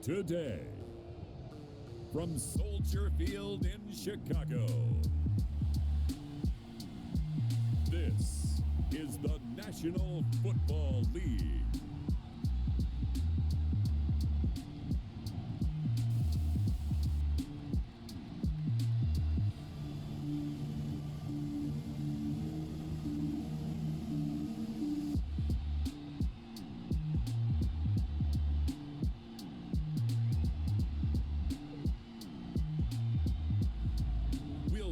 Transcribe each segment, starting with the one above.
today. From Soldier Field in Chicago, this is the National Football League.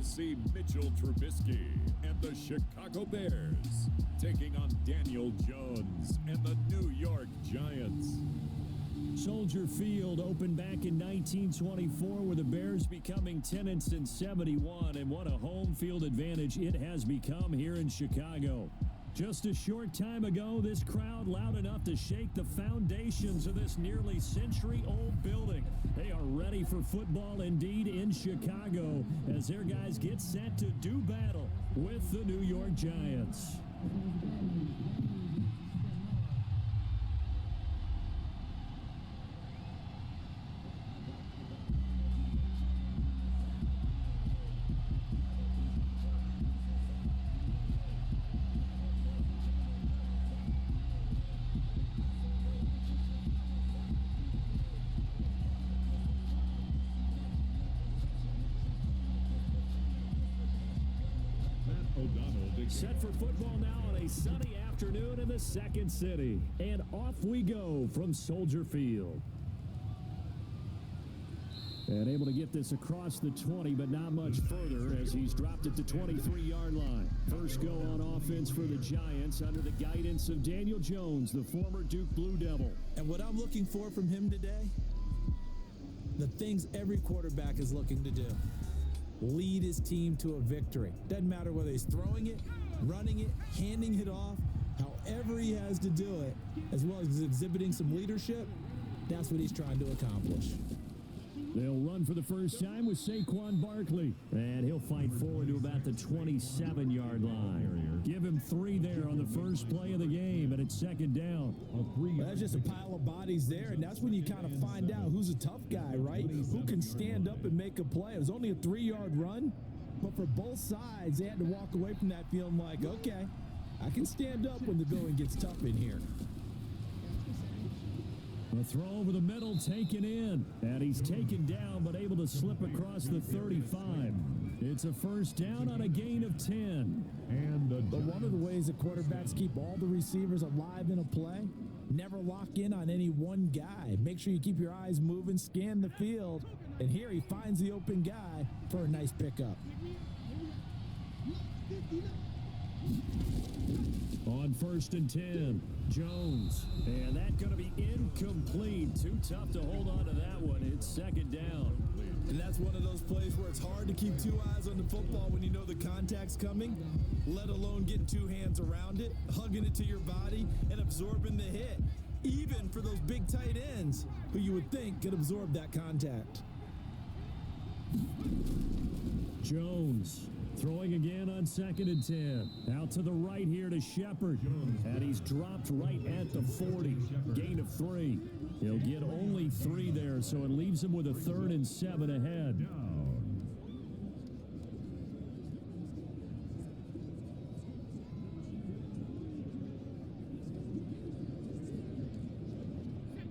See Mitchell Trubisky and the Chicago Bears taking on Daniel Jones and the New York Giants. Soldier Field opened back in 1924 with the Bears becoming 10-71, and what a home field advantage it has become here in Chicago. Just a short time ago, this crowd loud enough to shake the foundations of this nearly century-old building. They are ready for football indeed in Chicago as their guys get set to do battle with the New York Giants. Set for football now on a sunny afternoon in the second city. And off we go from Soldier Field. And able to get this across the 20, but not much further as he's dropped it to 23-yard line. First go on offense for the Giants under the guidance of Daniel Jones, the former Duke Blue Devil. And what I'm looking for from him today, the things every quarterback is looking to do. Lead his team to a victory. Doesn't matter whether he's throwing it, running it, handing it off, however he has to do it, as well as exhibiting some leadership, that's what he's trying to accomplish. They'll run for the first time with Saquon Barkley, and he'll fight forward to about the 27-yard line. Give him 3 there on the first play of the game, and it's second down. That's just a pile of bodies there, and that's when you kind of find out who's a tough guy, right? Who can stand up and make a play. It was only a 3-yard run, but for both sides, they had to walk away from that feeling like, okay, I can stand up when the going gets tough in here. A throw over the middle taken in, and he's taken down but able to slip across the 35. It's a first down on a gain of 10. But one of the ways that quarterbacks keep all the receivers alive in a play, never lock in on any one guy. Make sure you keep your eyes moving, scan the field, and here he finds the open guy for a nice pickup. On 1st and 10, Jones. And that's going to be incomplete. Too tough to hold on to that one. It's second down. And that's one of those plays where it's hard to keep 2 eyes on the football when you know the contact's coming, let alone getting 2 hands around it, hugging it to your body, and absorbing the hit. Even for those big tight ends who you would think could absorb that contact. Jones throwing again on 2nd and 10. Out to the right here to Shepard. And he's dropped right at the 40. Gain of 3. He'll get only 3 there, so it leaves him with a 3rd and 7 ahead.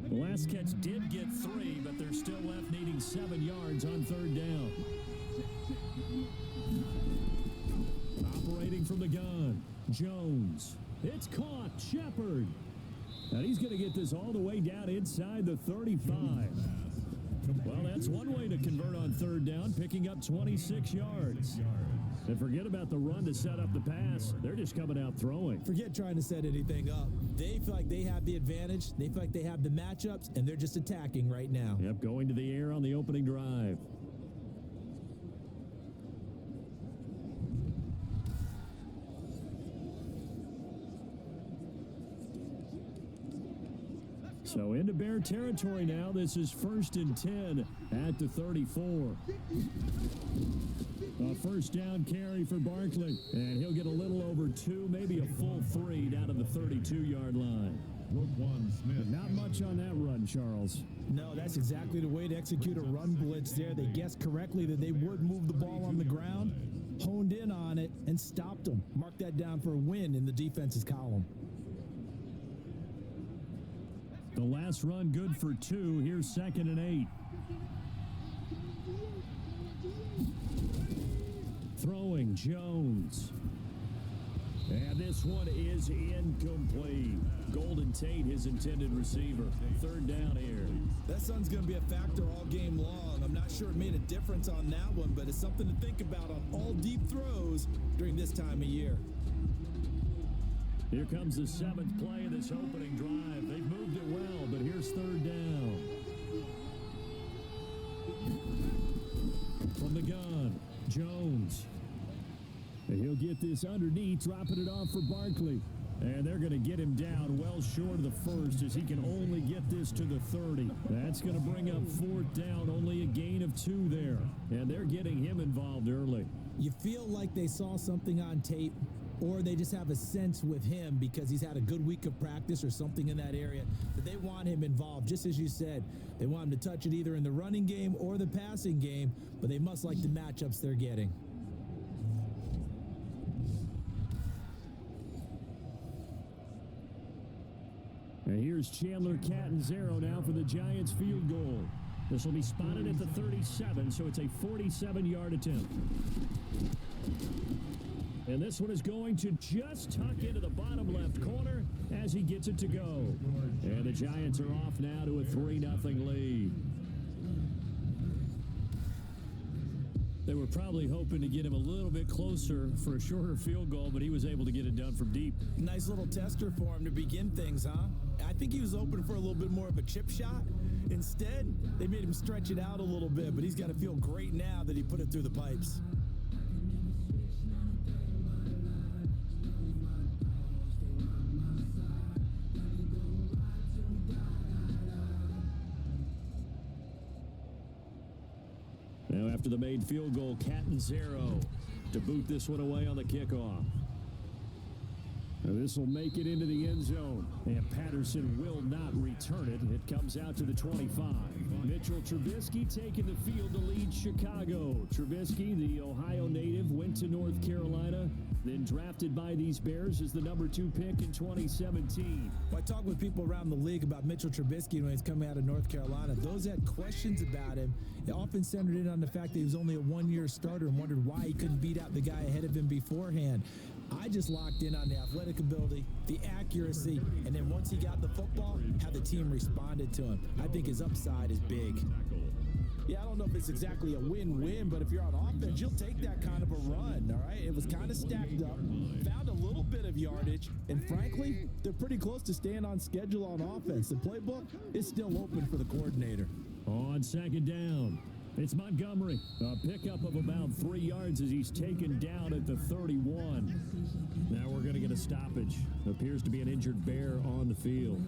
The last catch did get 3, but they're still left needing 7 yards on 3rd down. Operating from the gun, Jones. It's caught, Shepard. And he's going to get this all the way down inside the 35. Well, that's one way to convert on 3rd down, picking up 26 yards. And forget about the run to set up the pass. They're just coming out throwing. Forget trying to set anything up. They feel like they have the advantage. They feel like they have the matchups, and they're just attacking right now. Yep, going to the air on the opening drive. So into Bear territory now. This is 1st and 10 at the 34. A first down carry for Barkley. And he'll get a little over 2, maybe a full 3 down to the 32-yard line. Roquan Smith. Not much on that run, Charles. No, that's exactly the way to execute a run blitz there. They guessed correctly that they would move the ball on the ground, honed in on it, and stopped them. Mark that down for a win in the defense's column. The last run good for 2. Here's 2nd and 8. Throwing Jones. And this one is incomplete. Golden Tate, his intended receiver. 3rd down here. That sun's going to be a factor all game long. I'm not sure it made a difference on that one, but it's something to think about on all deep throws during this time of year. Here comes the 7th play of this opening drive. They've moved it well, but here's 3rd down. From the gun, Jones. And he'll get this underneath, dropping it off for Barkley. And they're going to get him down well short of the first as he can only get this to the 30. That's going to bring up 4th down, only a gain of 2 there. And they're getting him involved early. You feel like they saw something on tape, or they just have a sense with him because he's had a good week of practice or something in that area that they want him involved. Just as you said, they want him to touch it either in the running game or the passing game, but they must like the matchups they're getting. And here's Chandler Catanzaro now for the Giants field goal. This will be spotted at the 37, so it's a 47-yard attempt. And this one is going to just tuck into the bottom left corner as he gets it to go. And the Giants are off now to a 3-0 lead. They were probably hoping to get him a little bit closer for a shorter field goal, but he was able to get it done from deep. Nice little tester for him to begin things, huh? I think he was open for a little bit more of a chip shot. Instead, they made him stretch it out a little bit, but he's got to feel great now that he put it through the pipes. Now after the made field goal, Catanzaro to boot this one away on the kickoff. Now this will make it into the end zone, and Patterson will not return it. It comes out to the 25. Mitchell Trubisky taking the field to lead Chicago. Trubisky, the Ohio native, went to North Carolina, then drafted by these Bears as the number 2 pick in 2017. Well, I talk with people around the league about Mitchell Trubisky when he's coming out of North Carolina. Those that had questions about him, it often centered in on the fact that he was only a one-year starter and wondered why he couldn't beat out the guy ahead of him beforehand. I just locked in on the athletic ability, the accuracy, and then once he got the football, how the team responded to him. I think his upside is big. Yeah, I don't know if it's exactly a win-win, but if you're on offense, you'll take that kind of a run, all right? It was kind of stacked up, found a little bit of yardage, and frankly, they're pretty close to staying on schedule on offense. The playbook is still open for the coordinator. On 2nd down, it's Montgomery. A pickup of about 3 yards as he's taken down at the 31. Now we're going to get a stoppage. Appears to be an injured Bear on the field.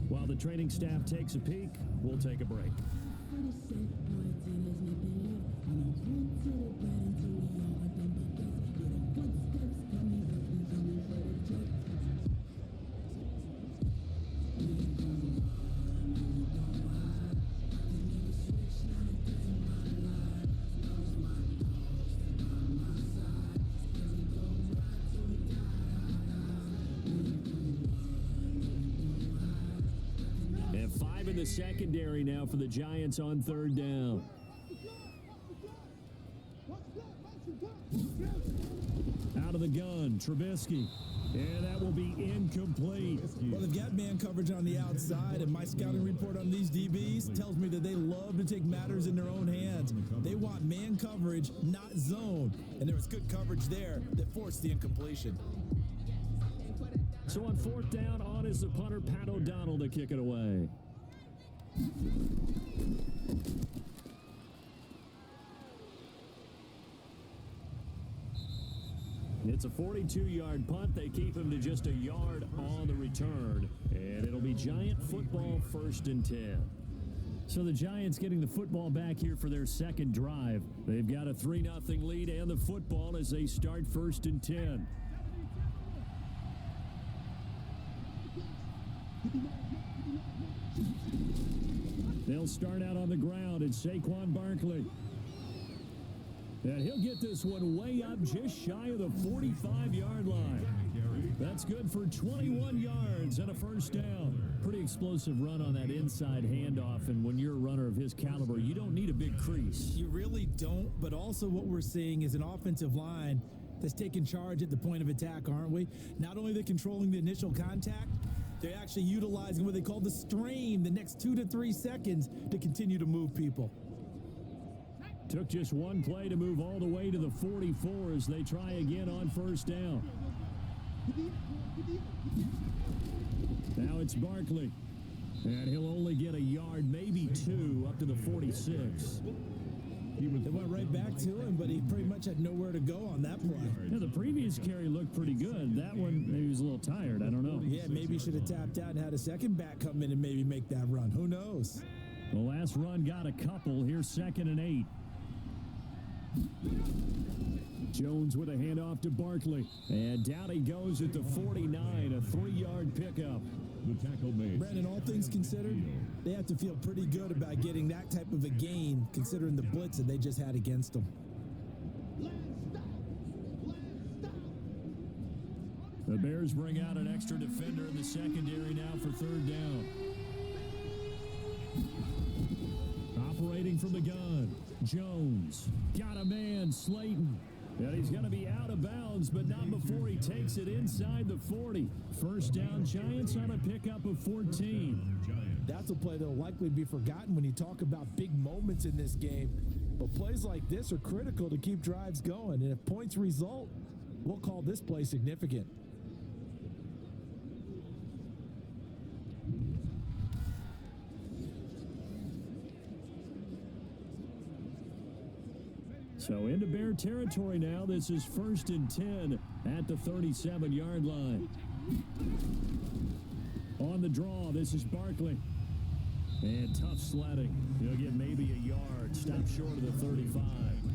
While the training staff takes a peek, we'll take a break. And 5 in the secondary now for the Giants on 3rd down. Out of the gun, Trubisky. And that will be incomplete. Well, they've got man coverage on the outside, and my scouting report on these DBs tells me that they love to take matters in their own hands. They want man coverage, not zone. And there was good coverage there that forced the incompletion. So on 4th down, on is the punter, Pat O'Donnell, to kick it away. It's a 42-yard punt. They keep him to just a yard on the return. And it'll be Giant football 1st and 10. So the Giants getting the football back here for their 2nd drive. They've got a 3-0 lead and the football as they start 1st and 10. They'll start out on the ground. It's Saquon Barkley. And he'll get this one way up just shy of the 45-yard line. That's good for 21 yards and a first down. Pretty explosive run on that inside handoff, and when you're a runner of his caliber, you don't need a big crease. You really don't, but also what we're seeing is an offensive line that's taking charge at the point of attack, aren't we? Not only are they controlling the initial contact, they're actually utilizing what they call the strain the next 2 to 3 seconds to continue to move people. Took just one play to move all the way to the 44 as they try again on first down. Now it's Barkley. And he'll only get a yard, maybe 2, up to the 46. They went right back to him, but he pretty much had nowhere to go on that play. Yeah, the previous carry looked pretty good. That one, maybe he was a little tired. I don't know. Yeah, maybe he should have tapped out and had a second back come in and maybe make that run. Who knows? The last run got a couple. Here's 2nd and 8. Jones with a handoff to Barkley. And down he goes at the 49, a 3-yard pickup. The tackle made. Brandon, all things considered, they have to feel pretty good about getting that type of a gain, considering the blitz that they just had against them. The Bears bring out an extra defender in the secondary now for 3rd down. Operating from the gun, Jones. Got a man, Slayton. And he's going to be out of bounds, but not before he takes it inside the 40. First down, Giants on a pickup of 14. That's a play that will likely be forgotten when you talk about big moments in this game. But plays like this are critical to keep drives going. And if points result, we'll call this play significant. So into Bear territory now. This is 1st and 10 at the 37-yard line. On the draw, this is Barkley. And tough sledding. He'll get maybe a yard. Stop short of the 35.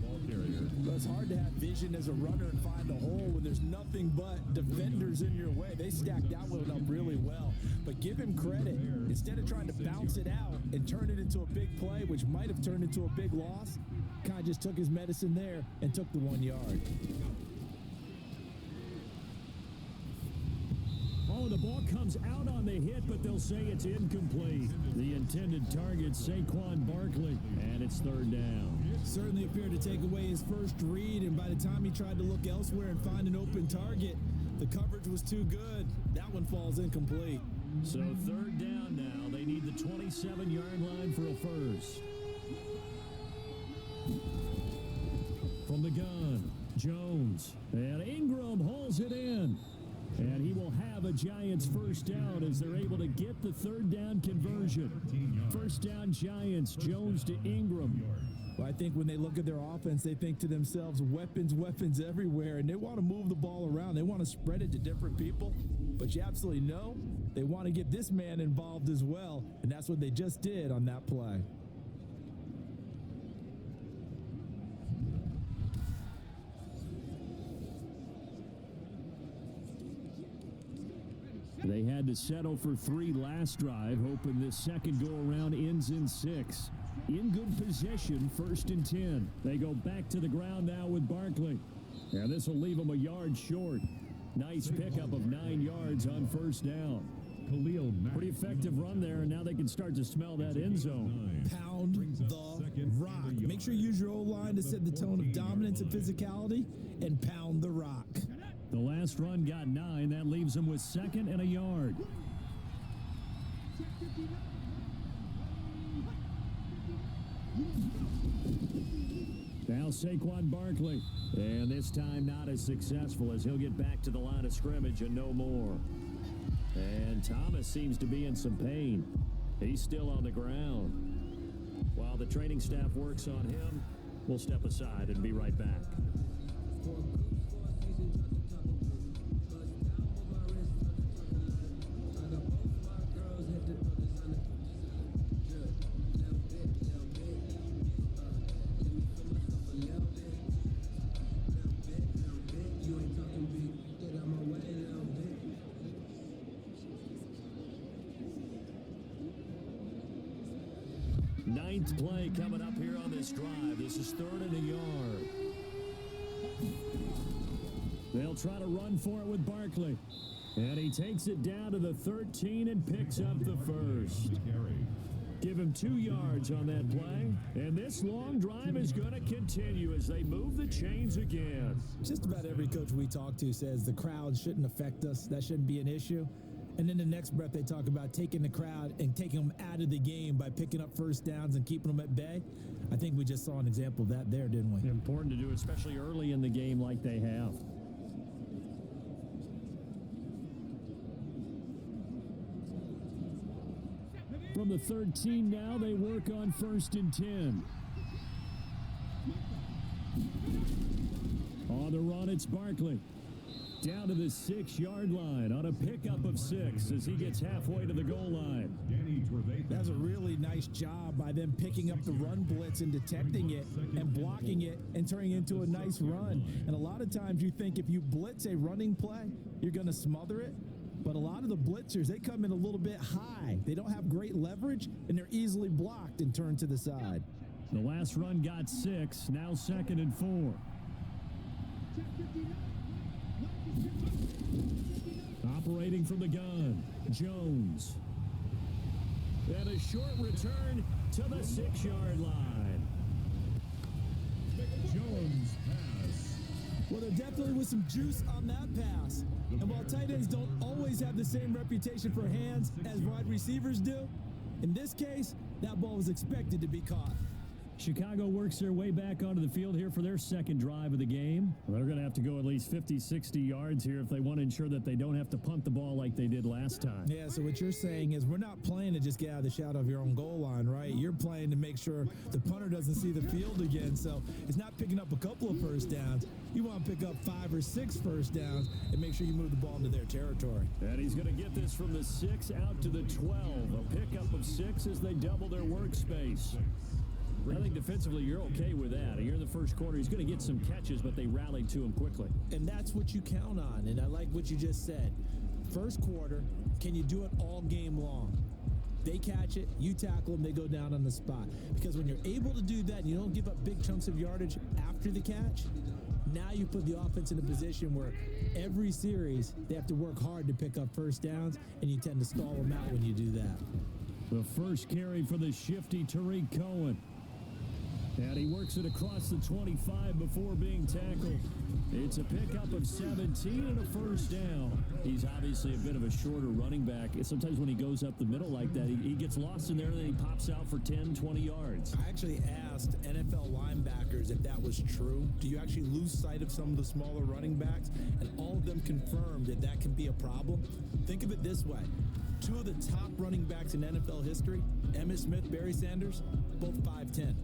Ball carrier. Well, it's hard to have vision as a runner and find a hole when there's nothing but defenders in your way. They stacked that one up really well. But give him credit. Instead of trying to bounce it out and turn it into a big play, which might have turned into a big loss, Kai just took his medicine there and took the 1 yard. Oh, the ball comes out on the hit, but they'll say it's incomplete. The intended target, Saquon Barkley, and it's 3rd down. Certainly appeared to take away his first read, and by the time he tried to look elsewhere and find an open target, the coverage was too good. That one falls incomplete. So 3rd down now. They need the 27-yard line for a first. From the gun, Jones. And Ingram hauls it in. And he will have a Giants first down as they're able to get the 3rd down conversion. First down, Giants. Jones to Ingram. Well, I think when they look at their offense, they think to themselves, weapons everywhere, and they want to move the ball around. They want to spread it to different people. But you absolutely know they want to get this man involved as well, and that's what they just did on that play. They had to settle for 3 last drive, hoping this second go-around ends in 6. In good possession, 1st and 10. They go back to the ground now with Barkley. And this will leave them a yard short. Nice pickup of 9 yards on first down. Pretty effective run there, and now they can start to smell that end zone. Pound the rock. Make sure you use your O-line to set the tone of dominance and physicality, and pound the rock. The last run got 9. That leaves them with 2nd and a yard. Now Saquon Barkley. And this time not as successful as he'll get back to the line of scrimmage and no more. And Thomas seems to be in some pain. He's still on the ground. While the training staff works on him, we'll step aside and be right back. ninth play coming up here on this drive. This is 3rd and a yard. They'll try to run for it with Barkley. And he takes it down to the 13 and picks up the first. Give him 2 yards on that play. And this long drive is going to continue as they move the chains again. Just about every coach we talk to says the crowd shouldn't affect us. That shouldn't be an issue. And then the next breath they talk about taking the crowd and taking them out of the game by picking up first downs and keeping them at bay. I think we just saw an example of that there, didn't we? Important to do, especially early in the game like they have. From the 13 now, they work on 1st and 10. On the run, it's Barkley. Down to the 6-yard line on a pickup of 6 as he gets halfway to the goal line. That's a really nice job by them picking up the run blitz and detecting it and blocking it and turning it into a nice run. And a lot of times you think if you blitz a running play, you're going to smother it. But a lot of the blitzers, they come in a little bit high. They don't have great leverage, and they're easily blocked and turned to the side. The last run got 6, now 2nd and 4. Operating from the gun, Jones. And a short return to the 6-yard line. Jones pass. Well, there definitely was some juice on that pass. And while tight ends don't always have the same reputation for hands as wide receivers do, in this case, that ball was expected to be caught. Chicago works their way back onto the field here for their second drive of the game. They're going to have to go at least 50, 60 yards here if they want to ensure that they don't have to punt the ball like they did last time. Yeah, so what you're saying is we're not playing to just get out of the shadow of your own goal line, right? You're playing to make sure the punter doesn't see the field again. So it's not picking up a couple of first downs. You want to pick up 5 or 6 first downs and make sure you move the ball into their territory. And he's going to get this from the 6 out to the 12. A pickup of 6 as they double their workspace. I think defensively you're okay with that. Here in the first quarter, he's going to get some catches, but they rallied to him quickly. And that's what you count on, and I like what you just said. First quarter, can you do it all game long? They catch it, you tackle them, they go down on the spot. Because when you're able to do that and you don't give up big chunks of yardage after the catch, now you put the offense in a position where every series they have to work hard to pick up first downs, and you tend to stall them out when you do that. The first carry for the shifty Tariq Cohen. And he works it across the 25 before being tackled. It's a pickup of 17 and a first down. He's obviously a bit of a shorter running back. Sometimes when he goes up the middle like that, he gets lost in there and then he pops out for 10, 20 yards. I actually asked NFL linebackers if that was true. Do you actually lose sight of some of the smaller running backs? And all of them confirmed that that can be a problem. Think of it this way. 2 of the top running backs in NFL history, Emmitt Smith, Barry Sanders, both 5'10".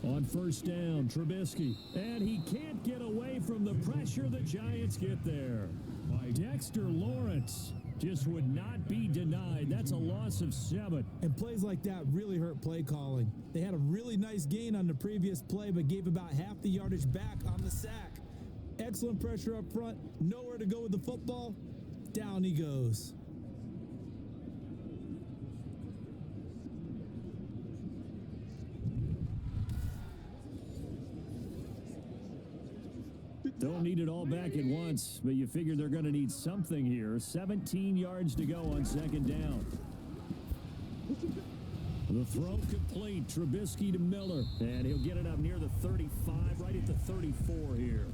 On first down, Trubisky. And he can't get away from the pressure the Giants get there. Dexter Lawrence just would not be denied. That's a loss of 7. And plays like that really hurt play calling. They had a really nice gain on the previous play, but gave about half the yardage back on the sack. Excellent pressure up front. Nowhere to go with the football. Down he goes. Don't need it all back at once, but you figure they're going to need something here. 17 yards to go on second down. The throw complete. Trubisky to Miller. And he'll get it up near the 35, right at the 34 here.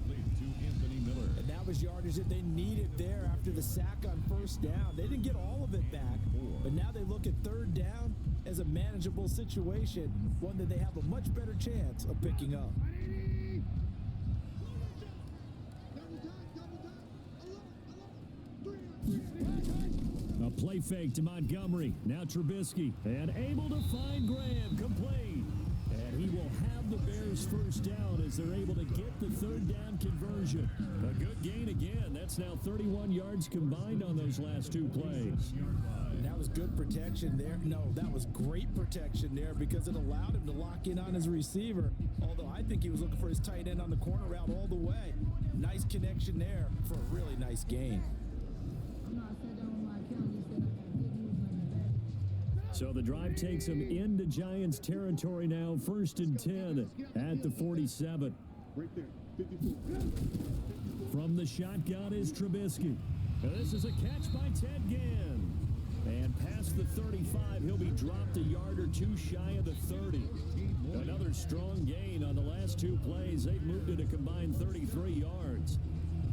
And that was yardage that they needed there after the sack on first down. They didn't get all of it back, but now they look at third down as a manageable situation, one that they have a much better chance of picking up. A play fake to Montgomery. Now Trubisky. And able to find Graham. Complete. And he will have the Bears first down as they're able to get the third down conversion. A good gain again. That's now 31 yards combined on those last 2 plays. That was good protection there. No, that was great protection there because it allowed him to lock in on his receiver. Although I think he was looking for his tight end on the corner route all the way. Nice connection there for a really nice gain. So the drive takes them into Giants territory now. 1st and 10 at the 47. Right there, 54. From the shotgun is Trubisky. This is a catch by Ted Ginn. And past the 35, he'll be dropped a yard or two shy of the 30. Another strong gain on the last two plays. They've moved it a combined 33 yards.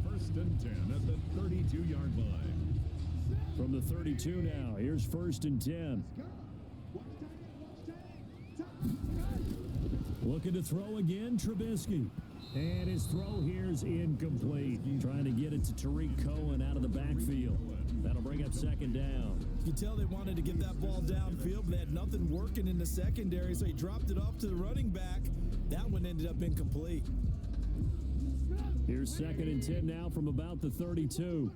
1st and 10 at the 32-yard line. From the 32 now, here's 1st and 10. Looking to throw again, Trubisky. And his throw here's incomplete. Trying to get it to Tariq Cohen out of the backfield. That'll bring up 2nd down. You can tell they wanted to get that ball downfield, but they had nothing working in the secondary, so he dropped it off to the running back. That one ended up incomplete. Here's 2nd and 10 now from about the 32.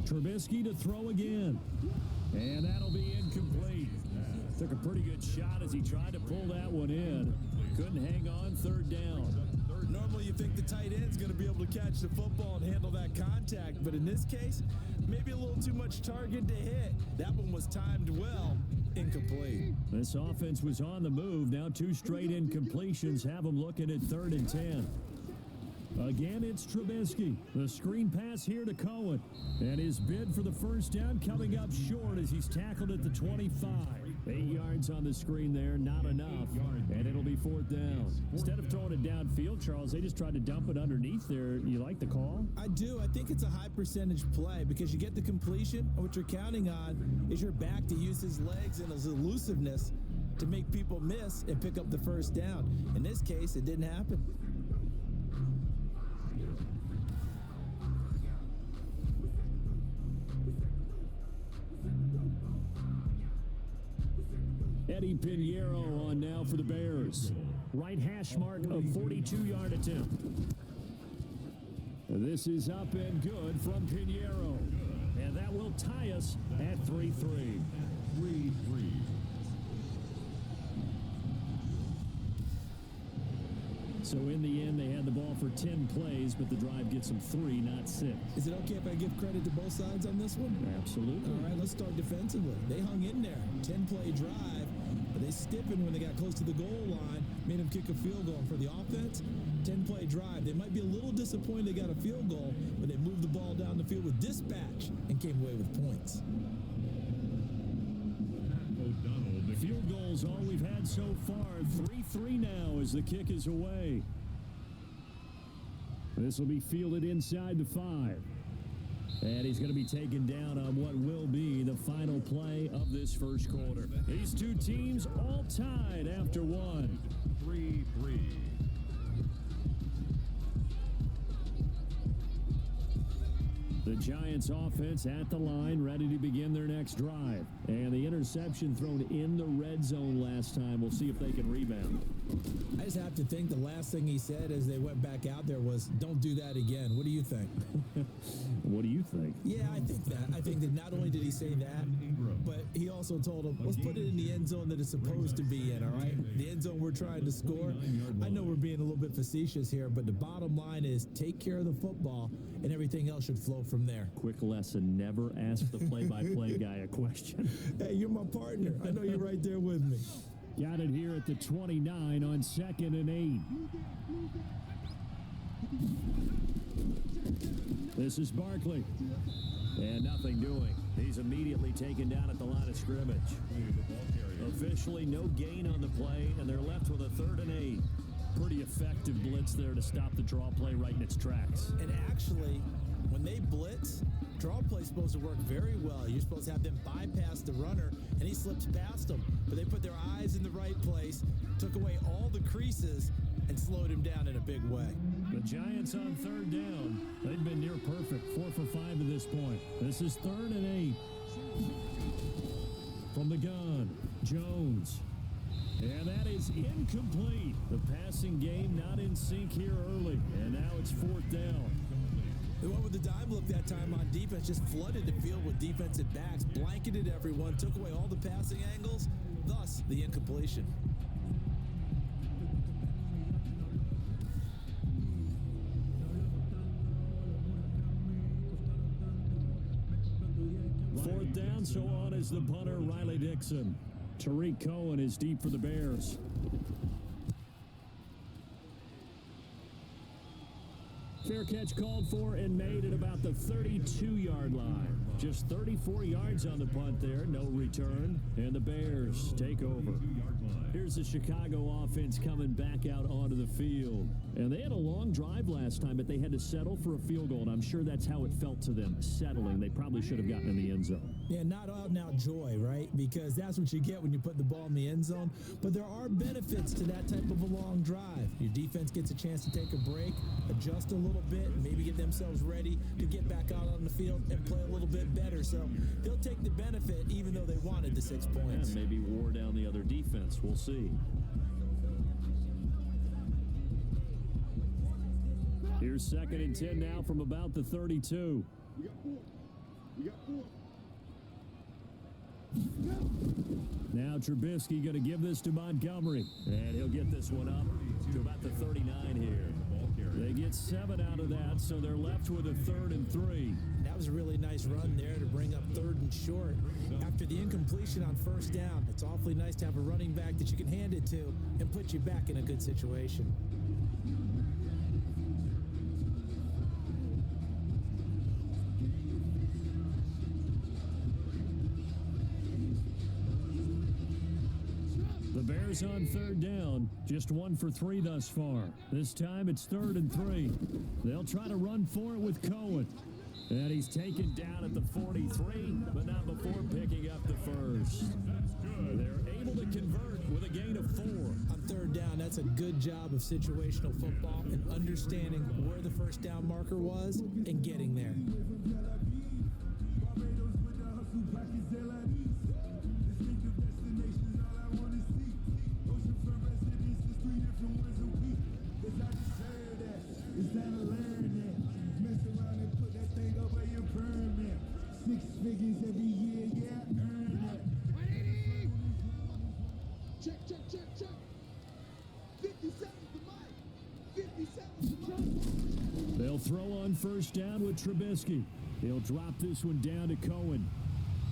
Trubisky to throw again. And that'll be incomplete. Took a pretty good shot as he tried to pull that one in. Couldn't hang on. 3rd down. Normally you think the tight end's going to be able to catch the football and handle that contact, but in this case, maybe a little too much target to hit. That one was timed well. Incomplete. This offense was on the move. Now 2 straight incompletions have them looking at 3rd and 10. Again, it's Trubisky. The screen pass here to Cohen. And his bid for the 1st down coming up short as he's tackled at the 25. 8 yards on the screen there, not enough. And it'll be 4th down. Instead of throwing it downfield, Charles, they just tried to dump it underneath there. You like the call? I do. I think it's a high percentage play because you get the completion, and what you're counting on is your back to use his legs and his elusiveness to make people miss and pick up the 1st down. In this case, it didn't happen. Eddie Pinheiro on now for the Bears. Right hash mark of 42-yard attempt. This is up and good from Pinheiro. And that will tie us at 3-3. 3-3. So in the end, they had the ball for 10 plays, but the drive gets them 3, not 6. Is it okay if I give credit to both sides on this one? Absolutely. All right, let's start defensively. They hung in there. 10-play drive, but they stiffened when they got close to the goal line, made them kick a field goal. For the offense, 10-play drive. They might be a little disappointed they got a field goal, but they moved the ball down the field with dispatch and came away with points. Field goals all we've had so far. 3-3 now as the kick is away. This will be fielded inside the 5. And he's going to be taken down on what will be the final play of this first quarter. These two teams all tied after one. 3-3. The Giants offense at the line, ready to begin their next drive. And the interception thrown in the red zone last time. We'll see if they can rebound. I just have to think the last thing he said as they went back out there was, don't do that again. What do you think? What do you think? Yeah, I think that. I think that not only did he say that, but he also told him, let's put it in the end zone that it's supposed to be in, all right? The end zone we're trying to score. I know we're being a little bit facetious here, but the bottom line is take care of the football, and everything else should flow from there. Quick lesson, never ask the play-by-play guy a question. Hey, you're my partner. I know you're right there with me. Got it here at the 29 on 2nd and 8. This is Barkley. And nothing doing. He's immediately taken down at the line of scrimmage. Officially no gain on the play, and they're left with a 3rd and 8. Pretty effective blitz there to stop the draw play right in its tracks. And actually, when they blitz, draw play's supposed to work very well. You're supposed to have them bypass the runner, and he slips past them. But they put their eyes in the right place, took away all the creases, and slowed him down in a big way. The Giants on 3rd down. They've been near perfect, 4 for 5 to this point. This is 3rd and 8. From the gun, Jones. And that is incomplete. The passing game not in sync here early. And now it's 4th down. They went with the dime look that time on defense, just flooded the field with defensive backs, blanketed everyone, took away all the passing angles, thus the incompletion. fourth down, so on is the punter, Riley Dixon. Tariq Cohen is deep for the Bears. Fair catch called for and made at about the 32-yard line. Just 34 yards on the punt there, no return, and the Bears take over. Here's the Chicago offense coming back out onto the field. And they had a long drive last time, but they had to settle for a field goal, and I'm sure that's how it felt to them, settling. They probably should have gotten in the end zone. Yeah, not out-and-out joy, right? Because that's what you get when you put the ball in the end zone. But there are benefits to that type of a long drive. Your defense gets a chance to take a break, adjust a little bit, and maybe get themselves ready to get back out on the field and play a little bit better. So they'll take the benefit even though they wanted the 6 points. And maybe wore down the other defense. We'll see. Here's 2nd and 10 now from about the 32. Now Trubisky going to give this to Montgomery. And he'll get this one up to about the 39 here. They get 7 out of that, so they're left with a 3rd and 3. That was a really nice run there to bring up 3rd and short. After the incompletion on 1st down, it's awfully nice to have a running back that you can hand it to and put you back in a good situation. The Bears on 3rd down, just 1 for 3 thus far. This time it's 3rd and 3. They'll try to run for it with Cohen. And he's taken down at the 43, but not before picking up the first. They're able to convert with a gain of 4. On 3rd down, that's a good job of situational football and understanding where the 1st down marker was and getting there. They'll throw on 1st down with Trubisky. He'll drop this one down to Cohen.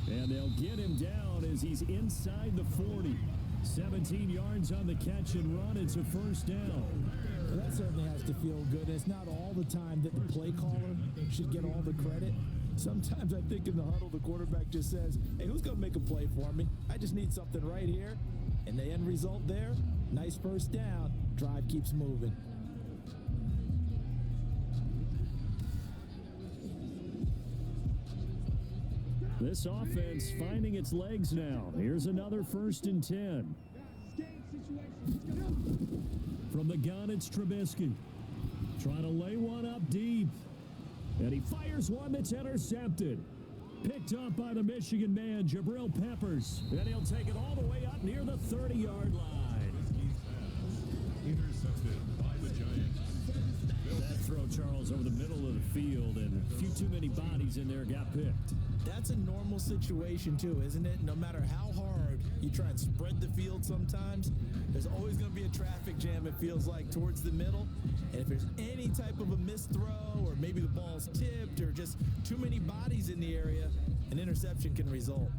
And they'll get him down as he's inside the 40. 17 yards on the catch and run. It's a 1st down. Well, that certainly has to feel good. It's not all the time that the play caller should get all the credit. Sometimes I think in the huddle, the quarterback just says, hey, who's going to make a play for me? I just need something right here. And the end result there, nice 1st down. Drive keeps moving. This offense finding its legs now. Here's another 1st and 10. From the gun, it's Trubisky. Trying to lay one up deep. And he fires one that's intercepted. Picked up by the Michigan man, Jabril Peppers. And he'll take it all the way up near the 30-yard line. Intercepted by the Giants. That throw, Charles, over the middle of the field, and a few too many bodies in there got picked. That's a normal situation, too, isn't it? No matter how hard you try and spread the field sometimes, there's always going to be a traffic jam, it feels like, towards the middle. And if there's any type of a missed throw, or maybe the ball's tipped, or just too many bodies in the area, an interception can result.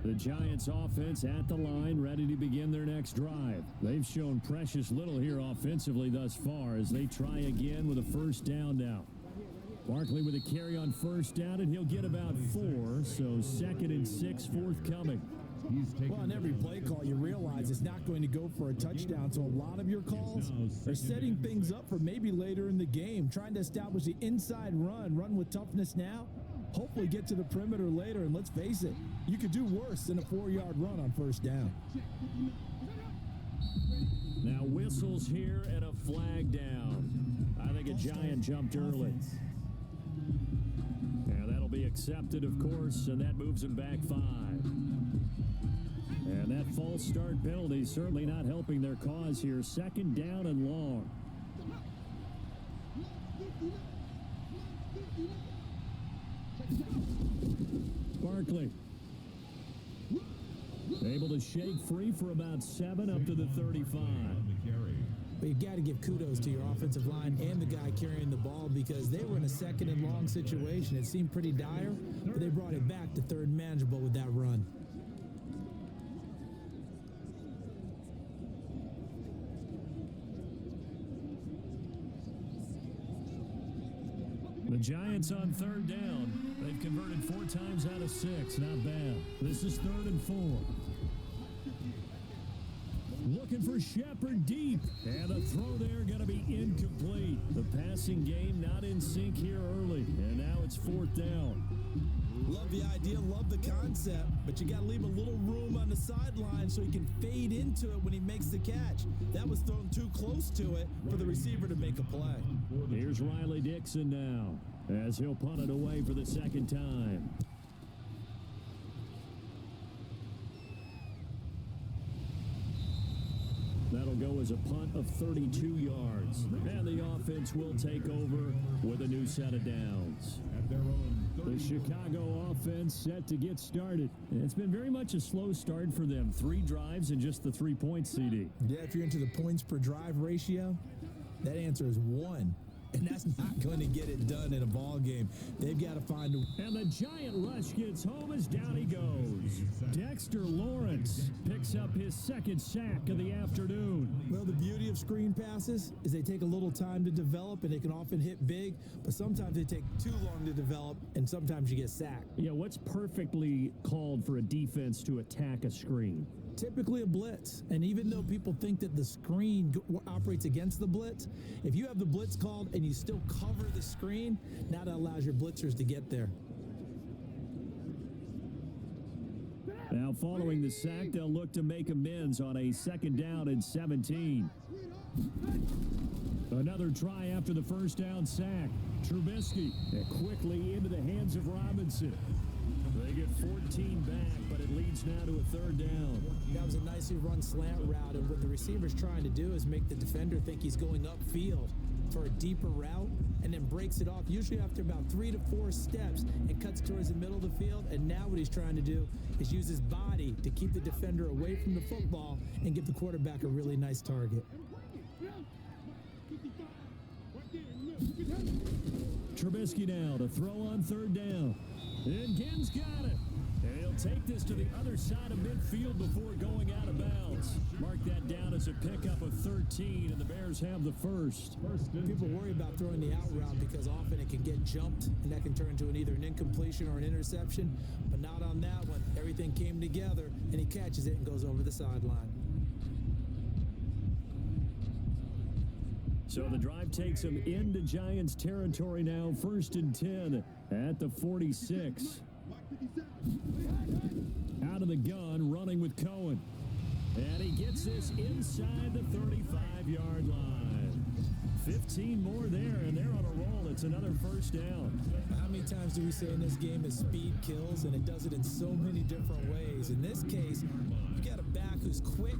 The Giants offense at the line, ready to begin their next drive. They've shown precious little here offensively thus far as they try again with a 1st down now. Barkley with a carry on 1st down, and he'll get about 4, so 2nd and 6 forthcoming. Well, on every play call, you realize it's not going to go for a touchdown, so a lot of your calls are setting things up for maybe later in the game, trying to establish the inside run with toughness now, hopefully get to the perimeter later, and let's face it, you could do worse than a 4-yard run on 1st down. Now whistles here and a flag down. I think a Giant jumped early. And that'll be accepted, of course, and that moves him back 5. And that false start penalty certainly not helping their cause here. 2nd down and long. Barkley able to shake free for about 7 up to the 35. But you got to give kudos to your offensive line and the guy carrying the ball because they were in a second and long situation. It seemed pretty dire, but they brought it back to third manageable with that run. The Giants on third down. They've converted 4 times out of 6. Not bad. This is 3rd and 4. Looking for Shepard deep. And a throw there going to be incomplete. The passing game not in sync here early. And now it's 4th down. Love the idea, love the concept, but you got to leave a little room on the sideline so he can fade into it when he makes the catch. That was thrown too close to it for the receiver to make a play. Here's Riley Dixon now as he'll punt it away for the 2nd time. That'll go as a punt of 32 yards. And the offense will take over with a new set of downs. The Chicago offense set to get started. It's been very much a slow start for them. 3 drives and just the 3-point CD. Yeah, if you're into the points per drive ratio, that answer is 1. And that's not going to get it done in a ball game. They've got to find a... And the giant rush gets home as down he goes. Dexter Lawrence picks up his 2nd sack of the afternoon. Well, the beauty of screen passes is they take a little time to develop, and they can often hit big, but sometimes they take too long to develop, and sometimes you get sacked. Yeah, what's perfectly called for a defense to attack a screen? Typically a blitz, and even though people think that the screen operates against the blitz, if you have the blitz called and you still cover the screen, now that allows your blitzers to get there. Now following the sack, they'll look to make amends on a 2nd down and 17. Another try after the 1st down sack. Trubisky quickly into the hands of Robinson. They get 14 back, but it leads now to a 3rd down. That was a nicely run slant route, and what the receiver's trying to do is make the defender think he's going upfield for a deeper route, and then breaks it off, usually after about 3 to 4 steps, and cuts towards the middle of the field. And now what he's trying to do is use his body to keep the defender away from the football and give the quarterback a really nice target. Trubisky now to throw on 3rd down. And Ginn's got it. And he'll take this to the other side of midfield before going out of bounds. Mark that down as a pickup of 13, and the Bears have the first. People worry about throwing the out route because often it can get jumped, and that can turn into either an incompletion or an interception. But not on that one. Everything came together, and he catches it and goes over the sideline. So the drive takes him into Giants territory now, 1st and 10 at the 46. Out of the gun, running with Cohen. And he gets this inside the 35-yard line. 15 more there, and they're on a roll. It's another 1st down. How many times do we say in this game is speed kills, and it does it in so many different ways? In this case, you've got a back who's quick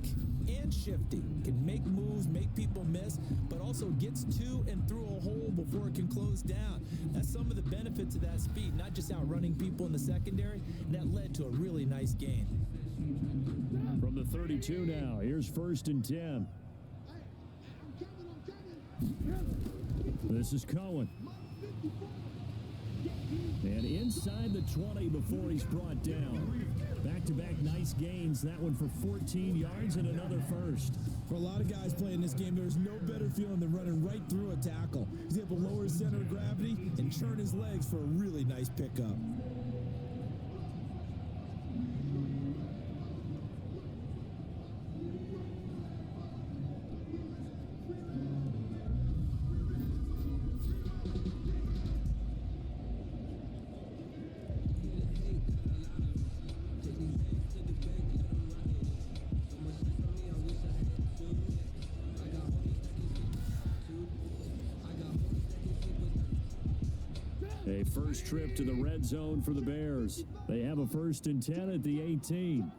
and shifty, can make moves, make people miss, but also gets to and through a hole before it can close down. That's some of the benefits of that speed, not just outrunning people in the secondary, and that led to a really nice gain. From the 32 now, here's 1st and 10. This is Cohen. And inside the 20 before he's brought down. Back-to-back nice gains. That one for 14 yards and another first. For a lot of guys playing this game, there's no better feeling than running right through a tackle. He's able to lower his center of gravity and churn his legs for a really nice pickup. A first trip to the red zone for the Bears. They have a 1st and 10 at the 18.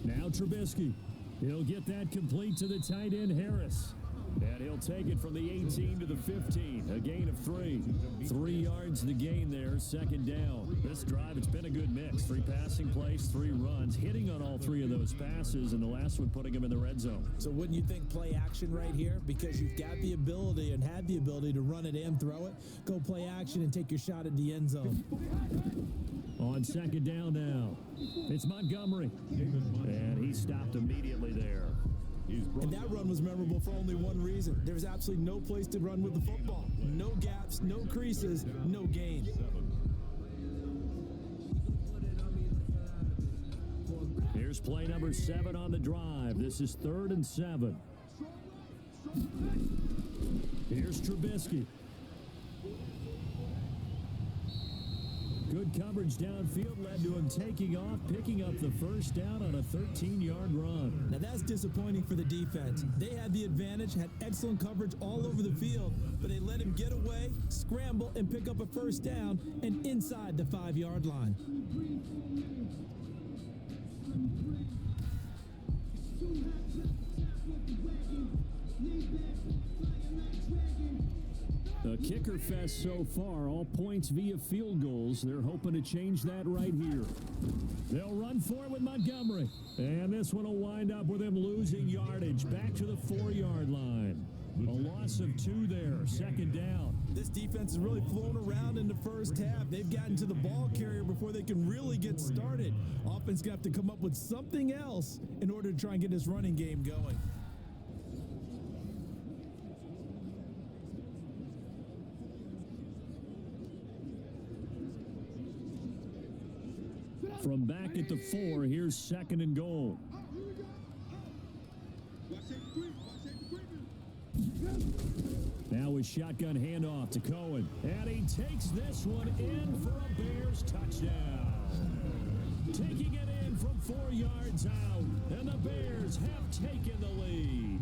Now Trubisky. He'll get that complete to the tight end, Harris. And he'll take it from the 18 to the 15. A gain of 3. 3 yards the gain there, second down. This drive, it's been a good mix. 3 passing plays, 3 runs, hitting on all 3 of those passes, and the last one putting him in the red zone. So wouldn't you think play action right here? Because you've got the ability and had the ability to run it and throw it. Go play action and take your shot at the end zone. On second down now, it's Montgomery. And he stopped immediately there. And that run was memorable for only one reason. There was absolutely no place to run with the football. No gaps, no creases, no gain. Here's play number 7 on the drive. This is 3rd and 7. Here's Trubisky. Good coverage downfield led to him taking off, picking up the first down on a 13-yard run. Now that's disappointing for the defense. They had the advantage, had excellent coverage all over the field, but they let him get away, scramble, and pick up a first down and inside the 5-yard line. A kicker fest so far, all points via field goals. They're hoping to change that right here. They'll run for it with Montgomery. And this one will wind up with him losing yardage back to the 4-yard line. A loss of 2 there, second down. This defense is really flown around in the first half. They've gotten to the ball carrier before they can really get started. Offense got to come up with something else in order to try and get this running game going. From back at the 4, here's second and goal. Now a shotgun handoff to Cohen. And he takes this one in for a Bears touchdown. Taking it in from 4 yards out. And the Bears have taken the lead.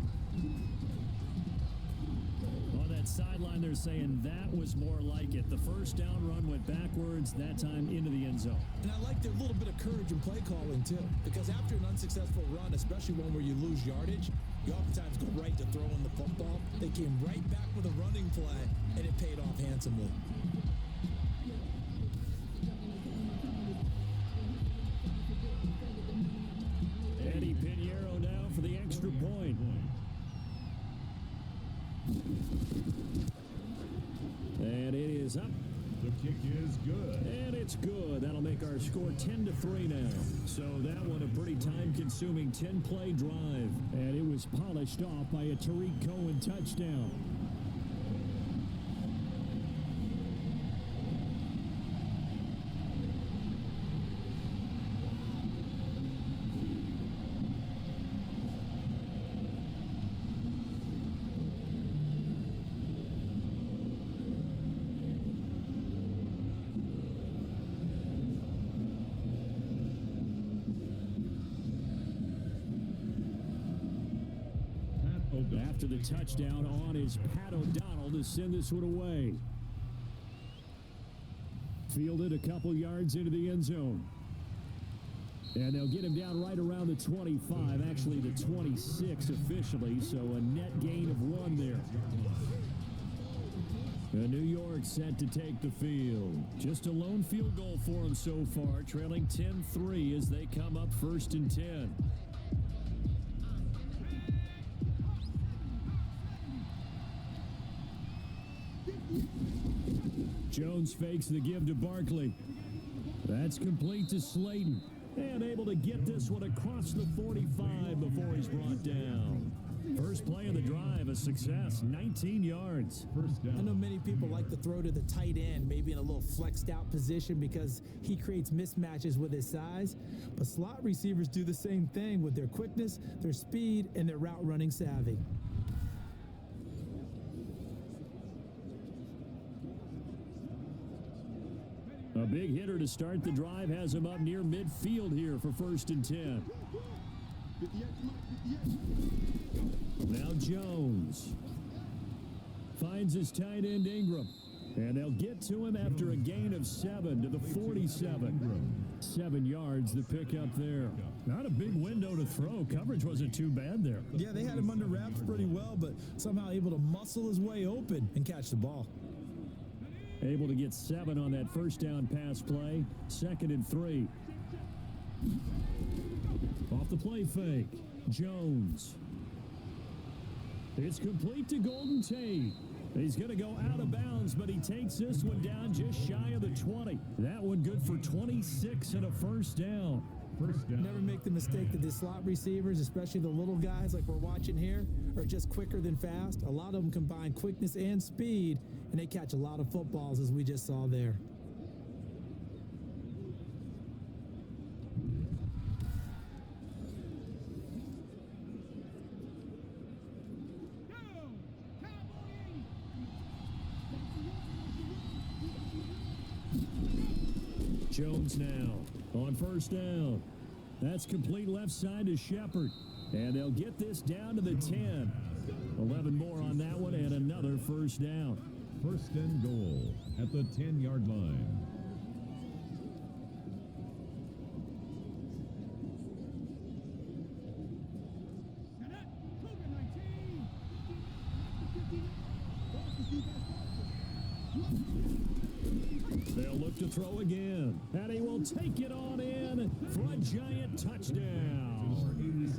On that sideline, they're saying that was more like it. The first down run went backwards, that time into the end zone. And I like their little bit of courage in play calling, too. Because after an unsuccessful run, especially one where you lose yardage, you oftentimes go right to throwing the football. They came right back with a running play, and it paid off handsomely. Eddie Pinheiro now for the extra point. And it is up. The kick is good. And it's good. That'll make our score 10-3 now. So that one a pretty time-consuming 10-play drive. And it was polished off by a Tariq Cohen touchdown. After the touchdown on is Pat O'Donnell to send this one away. Fielded a couple yards into the end zone. And they'll get him down right around the 25, actually the 26 officially, so a net gain of 1 there. New York set to take the field. Just a lone field goal for them so far, trailing 10-3 as they come up 1st and 10. Jones fakes the give to Barkley. That's complete to Slayton. And able to get this one across the 45 before he's brought down. First play of the drive, a success, 19 yards. First down. I know many people like to throw to the tight end, maybe in a little flexed out position because he creates mismatches with his size. But slot receivers do the same thing with their quickness, their speed, and their route running savvy. A big hitter to start the drive has him up near midfield here for 1st and 10. Now Jones finds his tight end Ingram. And they'll get to him after a gain of 7 to the 47. 7 yards, the pickup there. Not a big window to throw. Coverage wasn't too bad there. Yeah, they had him under wraps pretty well, but somehow able to muscle his way open and catch the ball. Able to get 7 on that first down pass play. 2nd and 3. Off the play fake. Jones. It's complete to Golden Tate. He's going to go out of bounds, but he takes this one down just shy of the 20. That one good for 26 and a first down. Never make the mistake that the slot receivers, especially the little guys like we're watching here, are just quicker than fast. A lot of them combine quickness and speed, and they catch a lot of footballs, as we just saw there. Jones now on first down. That's complete left side to Shepard. And they'll get this down to the 10. 11 more on that one and another first down. 1st and goal at the 10-yard line. They'll look to throw again, and he will take it on in for a giant touchdown.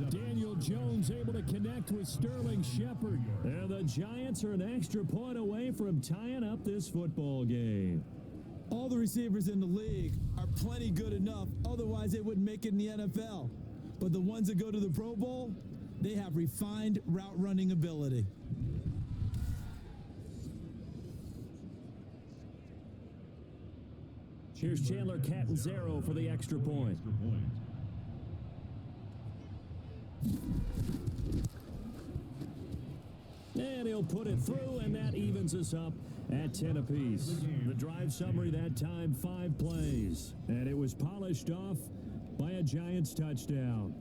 Daniel Jones able to connect with Sterling Shepard, and the Giants are an extra point away from tying up this football game. All the receivers in the league are plenty good enough, otherwise they wouldn't make it in the NFL. But the ones that go to the Pro Bowl, they have refined route running ability. Here's Chandler Catanzaro for the extra point. And he'll put it through, and that evens us up at 10 apiece. The drive summary that time, 5 plays. And it was polished off by a Giants touchdown.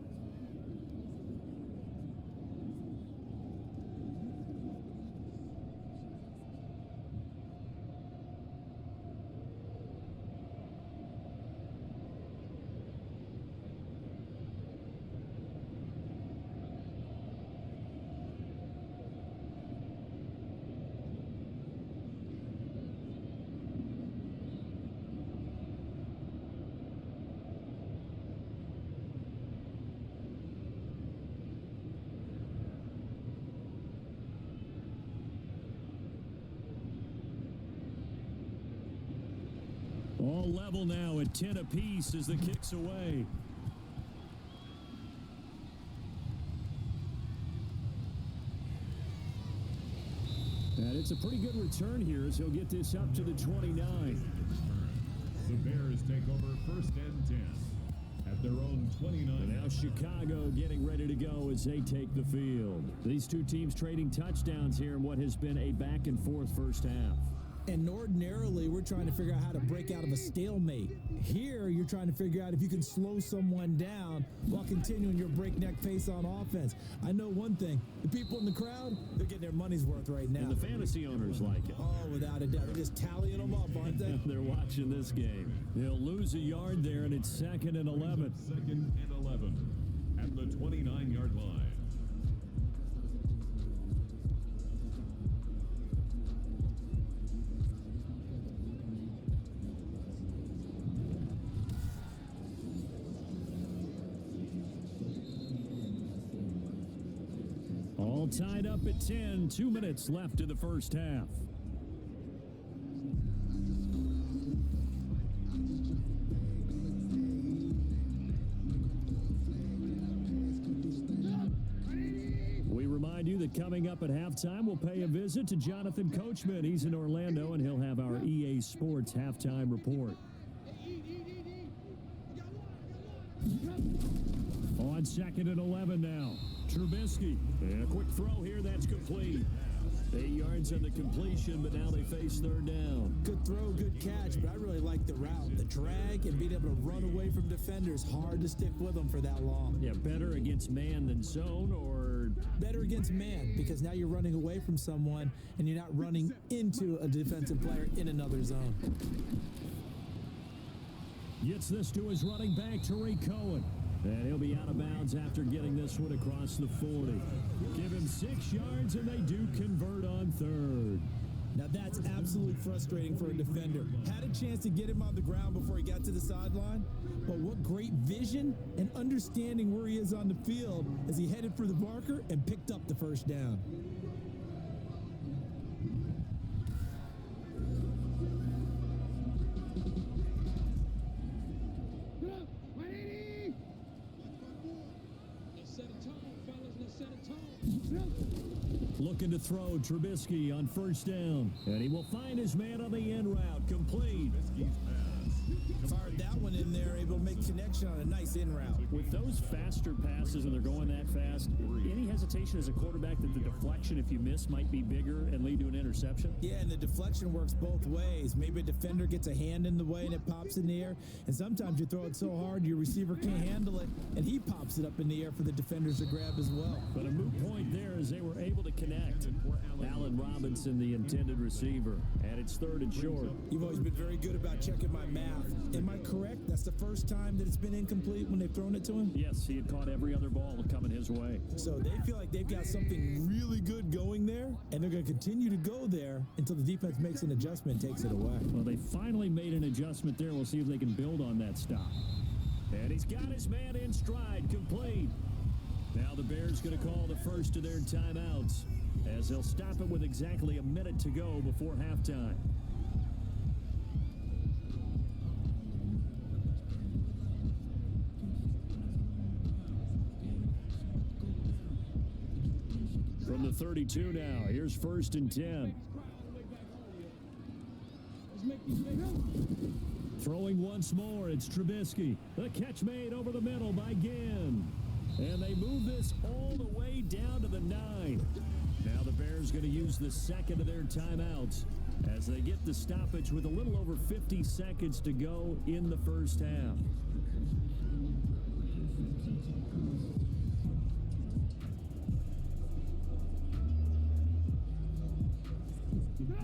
All level now at 10 apiece as the kick's away. And it's a pretty good return here as he'll get this up to the 29. The Bears take over 1st and 10 at their own 29. And now Chicago getting ready to go as they take the field. These two teams trading touchdowns here in what has been a back-and-forth first half. And ordinarily, we're trying to figure out how to break out of a stalemate. Here, you're trying to figure out if you can slow someone down while continuing your breakneck pace on offense. I know one thing. The people in the crowd, they're getting their money's worth right now. And the fantasy owners like it. Oh, without a doubt. They're just tallying them up, aren't they? They're watching this game. They'll lose a yard there, and it's 2nd and 11. 2nd and 11 at the 29-yard line. All tied up at 10. 2 minutes left in the first half. We remind you that coming up at halftime, we'll pay a visit to Jonathan Coachman. He's in Orlando, and he'll have our EA Sports halftime report. On 2nd and 11 now. Trubisky. And a quick throw here. That's complete. 8 yards on the completion, but now they face 3rd down. Good throw, good catch, but I really like the route. The drag and being able to run away from defenders. Hard to stick with them for that long. Yeah, better against man than zone, or Better against man because now you're running away from someone and you're not running into a defensive player in another zone. Gets this to his running back, Tariq Cohen. And he'll be out of bounds after getting this one across the 40. Give him 6 yards, and they do convert on third. Now that's absolutely frustrating for a defender. Had a chance to get him on the ground before he got to the sideline, but what great vision and understanding where he is on the field as he headed for the marker and picked up the first down. Looking to throw Trubisky on first down. And he will find his man on the end route. Complete. Fired that one in there, able to make connection on a nice in route. With those faster passes and they're going that fast, any hesitation as a quarterback that the deflection, if you miss, might be bigger and lead to an interception? Yeah, and the deflection works both ways. Maybe a defender gets a hand in the way and it pops in the air. And sometimes you throw it so hard your receiver can't handle it, and he pops it up in the air for the defenders to grab as well. But a moot point there as they were able to connect. Allen Robinson, the intended receiver. And it's third and short. You've always been very good about checking my math. Am I correct? That's the first time that it's been incomplete when they've thrown it to him? Yes, he had caught every other ball coming his way. So they feel like they've got something really good going there, and they're going to continue to go there until the defense makes an adjustment and takes it away. Well, they finally made an adjustment there. We'll see if they can build on that stop. And he's got his man in stride, complete. Now the Bears going to call the first of their timeouts as they'll stop it with exactly a minute to go before halftime. From the 32 now, here's first and 10. Throwing once more, it's Trubisky. The catch made over the middle by Ginn. And they move this all the way down to the 9. Now the Bears going to use the second of their timeouts as they get the stoppage with a little over 50 seconds to go in the first half.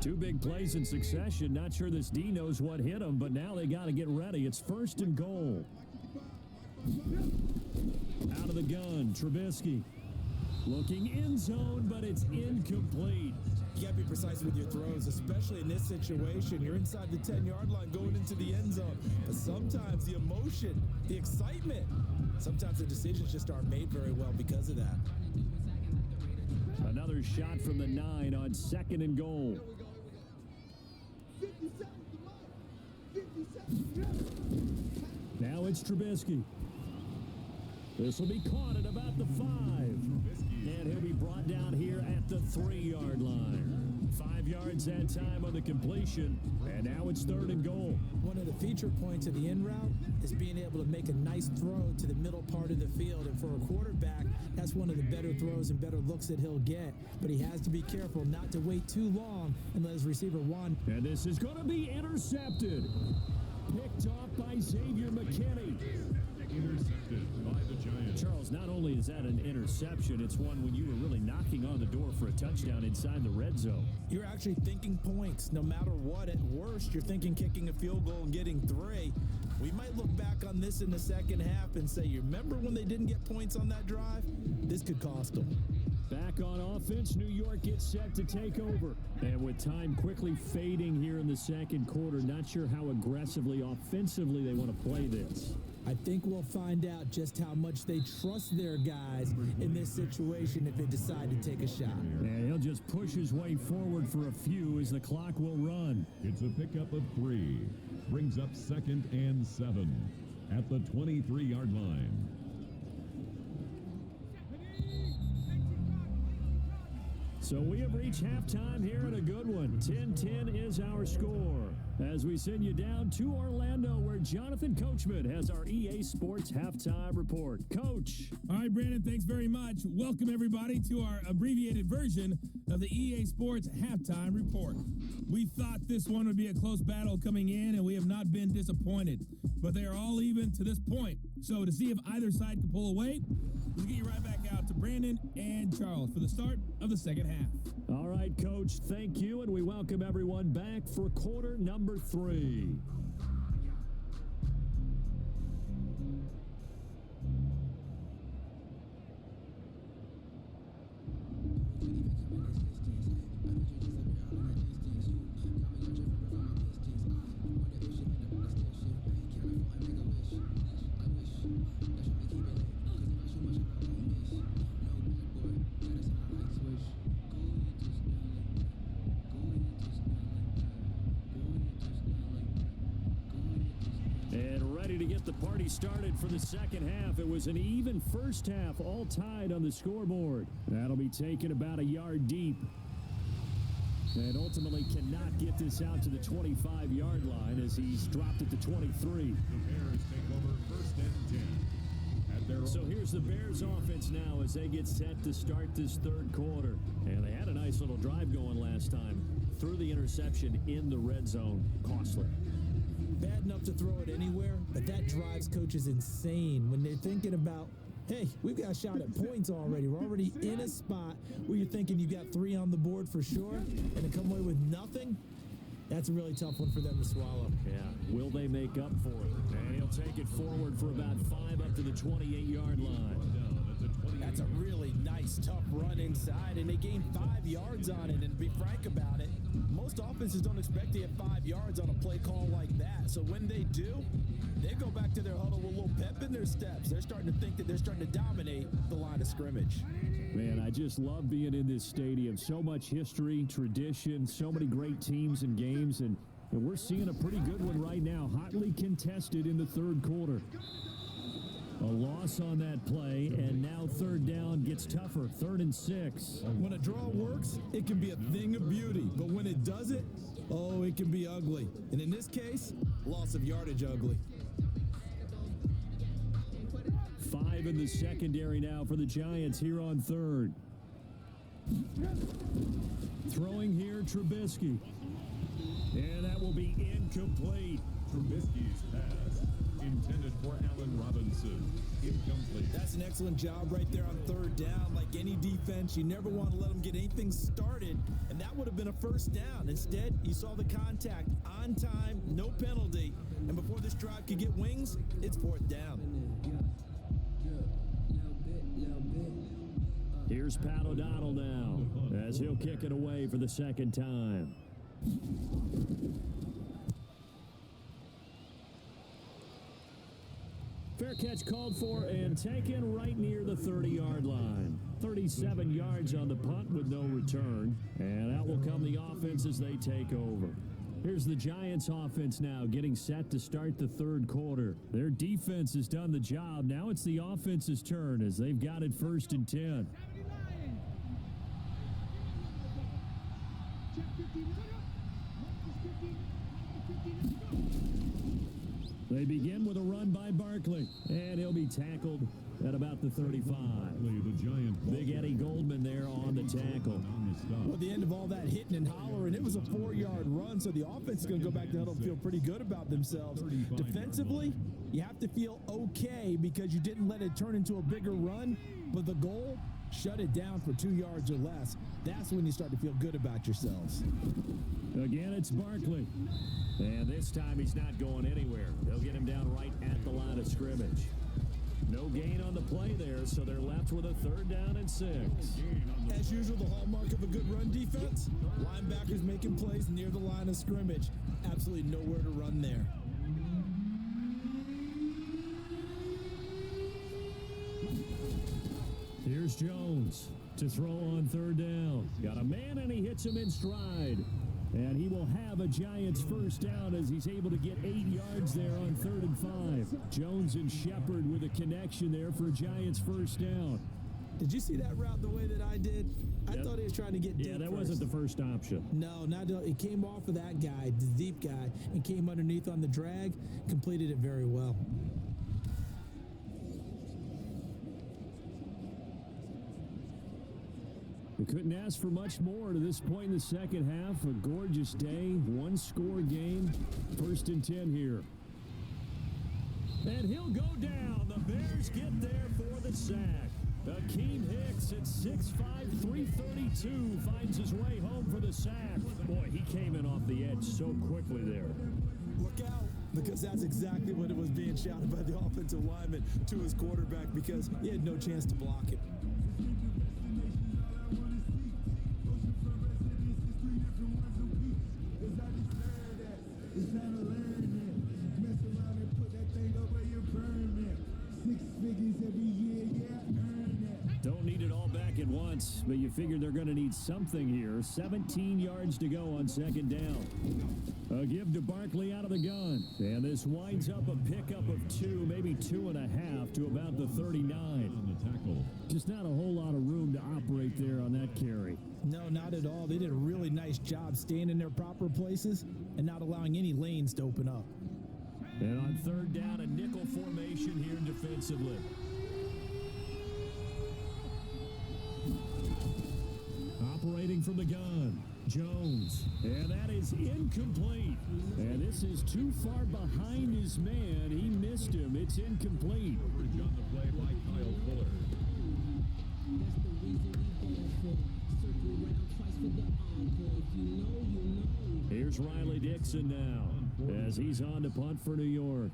Two big plays in succession. Not sure this D knows what hit him, but now they got to get ready. It's first and goal. Out of the gun, Trubisky. Looking in zone, but it's incomplete. You got to be precise with your throws, especially in this situation. You're inside the 10-yard line going into the end zone. But sometimes the emotion, the excitement, sometimes the decisions just aren't made very well because of that. Another shot from the 9 on second and goal. Now it's Trubisky. This will be caught at about the 5. And he'll be brought down here at the 3-yard line. 5 yards that time on the completion. And now it's third and goal. One of the feature points of the in route is being able to make a nice throw to the middle part of the field. And for a quarterback, that's one of the better throws and better looks that he'll get. But he has to be careful not to wait too long and let his receiver run. And this is going to be intercepted. Picked off by Xavier McKinney. Intercepted by the Giants. Charles, not only is that an interception, it's one when you were really knocking on the door for a touchdown inside the red zone. You're actually thinking points. No matter what, at worst, you're thinking kicking a field goal and getting 3. We might look back on this in the second half and say, you remember when they didn't get points on that drive? This could cost them. Back on offense, New York gets set to take over. And with time quickly fading here in the second quarter, not sure how aggressively, offensively they want to play this. I think we'll find out just how much they trust their guys in this situation if they decide to take a shot. And he'll just push his way forward for a few as the clock will run. It's a pickup of 3. Brings up second and 7 at the 23-yard line. So we have reached halftime here at a good one. 10-10 is our score. As we send you down to Orlando, where Jonathan Coachman has our EA Sports Halftime Report. Coach. All right, Brandon, thanks very much. Welcome, everybody, to our abbreviated version of the EA Sports Halftime Report. We thought this one would be a close battle coming in, and we have not been disappointed. But they are all even to this point. So to see if either side can pull away, Let's get you right back out to Brandon and Charles for the start of the second half. All right, Coach, thank you, and we welcome everyone back for quarter number 3. Started for the second half. It was an even first half, all tied on the scoreboard. That'll be taken about a yard deep. And ultimately cannot get this out to the 25-yard line as he's dropped it to 23. The Bears take over first and 10. So here's the Bears offense now as they get set to start this third quarter. And they had a nice little drive going last time. Threw the interception in the red zone. Costly. Bad enough to throw it anywhere, but that drives coaches insane when they're thinking about, hey, we've got a shot at points already. We're already in a spot where you're thinking you got 3 on the board for sure, and to come away with nothing, that's a really tough one for them to swallow. Yeah, will they make up for it? And he'll take it forward for about 5 up to the 28-yard line. That's a really nice, tough run inside, and they gained 5 yards on it. And to be frank about it, most offenses don't expect to get 5 yards on a play call like that. So when they do, they go back to their huddle with a little pep in their steps. They're starting to think that they're starting to dominate the line of scrimmage. Man, I just love being in this stadium. So much history, tradition, so many great teams and games, and we're seeing a pretty good one right now, hotly contested in the third quarter. A loss on that play, and now third down gets tougher. 3rd and 6. When a draw works, it can be a thing of beauty. But when it doesn't, oh, it can be ugly. And in this case, loss of yardage ugly. 5 in the secondary now for the Giants here on 3rd. Throwing here, Trubisky. And that will be incomplete. Trubisky's pass, intended for Allen Robinson. Incomplete. That's an excellent job right there on 3rd down. Like any defense, you never want to let them get anything started, and that would have been a first down. Instead, you saw the contact on time, no penalty, and before this drive could get wings, it's 4th down. Here's Pat O'Donnell now as he'll kick it away for the second time. Fair catch called for and taken right near the 30-yard line. 37 yards on the punt with no return. And out will come the offense as they take over. Here's the Giants offense now getting set to start the third quarter. Their defense has done the job. Now it's the offense's turn as they've got it 1st and 10. They begin with a run by Barkley, and he'll be tackled at about the 35. Big Eddie Goldman there on the tackle. Well, at the end of all that hitting and hollering, it was a 4-yard run, so the offense is going to go back to the huddle and feel pretty good about themselves. Defensively, you have to feel okay because you didn't let it turn into a bigger run, but the goal, shut it down for 2 yards or less. That's when you start to feel good about yourselves. Again, it's Barkley. And this time he's not going anywhere. They'll get him down right at the line of scrimmage. No gain on the play there, so they're left with a 3rd down and 6. As usual, the hallmark of a good run defense, linebackers making plays near the line of scrimmage. Absolutely nowhere to run there. Here's Jones to throw on 3rd down. Got a man, and he hits him in stride. And he will have a Giants 1st down as he's able to get 8 yards there on 3rd and 5. Jones and Shepard with a connection there for a Giants 1st down. Did you see that route the way that I did? I thought he was trying to get deep. Yeah, that first. wasn't the first option. No, not it came off of that guy, the deep guy, and came underneath on the drag, completed it very well. We couldn't ask for much more to this point in the second half. A gorgeous day, 1-score game. 1st and 10 here. And he'll go down. The Bears get there for the sack. Akeem Hicks at 6'5", 332 finds his way home for the sack. Boy, he came in off the edge so quickly there. Look out, because that's exactly what it was being shouted by the offensive lineman to his quarterback because he had no chance to block it. Don't need it all back at once, but you figure they're going to need something here. 17 yards to go on second down. A give to Barkley out of the gun. And this winds up a pickup of 2, maybe 2.5 to about the 39. Just not a whole lot of room to operate there on that carry. No, not at all. They did a really nice job staying in their proper places and not allowing any lanes to open up. And on third down, a nickel formation here defensively. Operating from the gun, Jones. And that is incomplete. And this is too far behind his man. He missed him. It's incomplete. Coverage on the play by Kyle Fuller. Here's Riley Dixon now as he's on to punt for New York.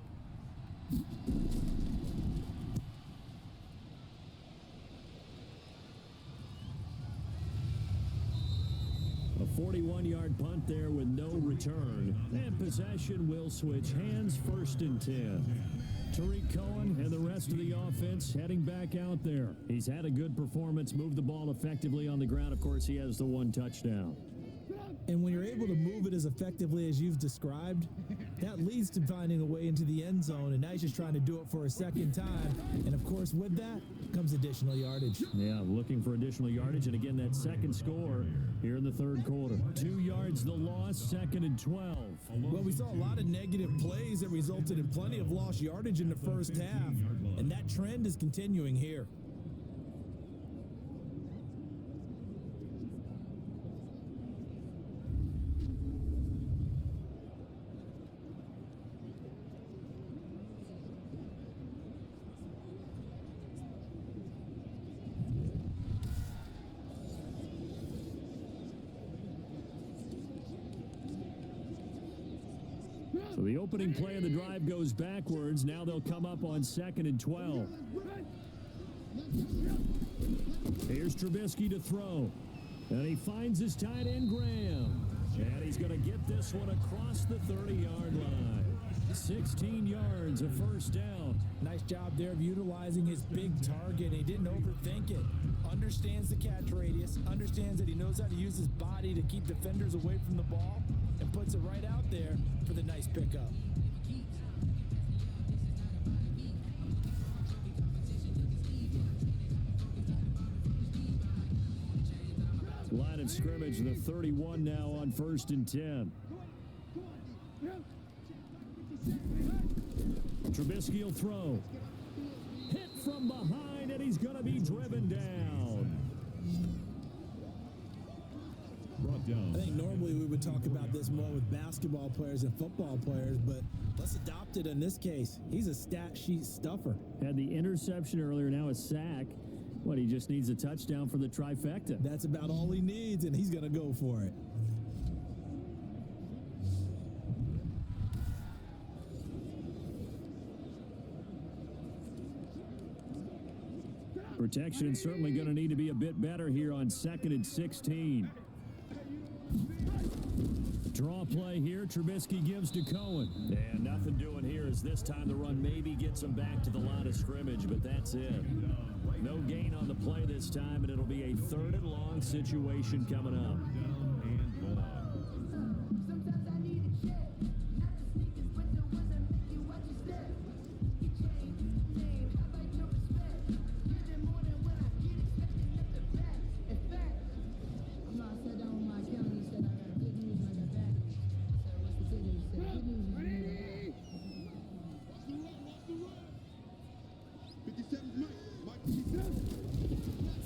A 41-yard punt there with no return. And possession will switch hands, 1st and 10. Tariq Cohen and the rest of the offense heading back out there. He's had a good performance, moved the ball effectively on the ground. Of course, he has the 1 touchdown. And when you're able to move it as effectively as you've described, that leads to finding a way into the end zone. And now he's just trying to do it for a second time. And, of course, with that comes additional yardage. Yeah, looking for additional yardage. And, again, that second score here in the third quarter. 2 yards the loss, 2nd and 12. Well, we saw a lot of negative plays that resulted in plenty of lost yardage in the first half. And that trend is continuing here. So the opening play of the drive goes backwards. Now they'll come up on 2nd and 12. Here's Trubisky to throw. And he finds his tight end, Graham. And he's going to get this one across the 30-yard line. 16 yards, a first down. Nice job there of utilizing his big target. He didn't overthink it. Understands the catch radius. Understands that he knows how to use his body to keep defenders away from the ball. And puts it right out there for the nice pickup. Line of scrimmage, the 31 now on 1st and 10. Trubisky will throw. Hit from behind, and he's going to be driven down. Brought down. I think normally we would talk about this more with basketball players and football players, but let's adopt it in this case. He's a stat sheet stuffer. Had the interception earlier, now a sack. What, he just needs a touchdown for the trifecta. That's about all he needs, and he's going to go for it. Protection certainly going to need to be a bit better here on 2nd and 16. Draw play here. Trubisky gives to Cohen. And nothing doing here as this time the run maybe gets him back to the line of scrimmage, but that's it. No gain on the play this time, and it'll be a 3rd and long situation coming up.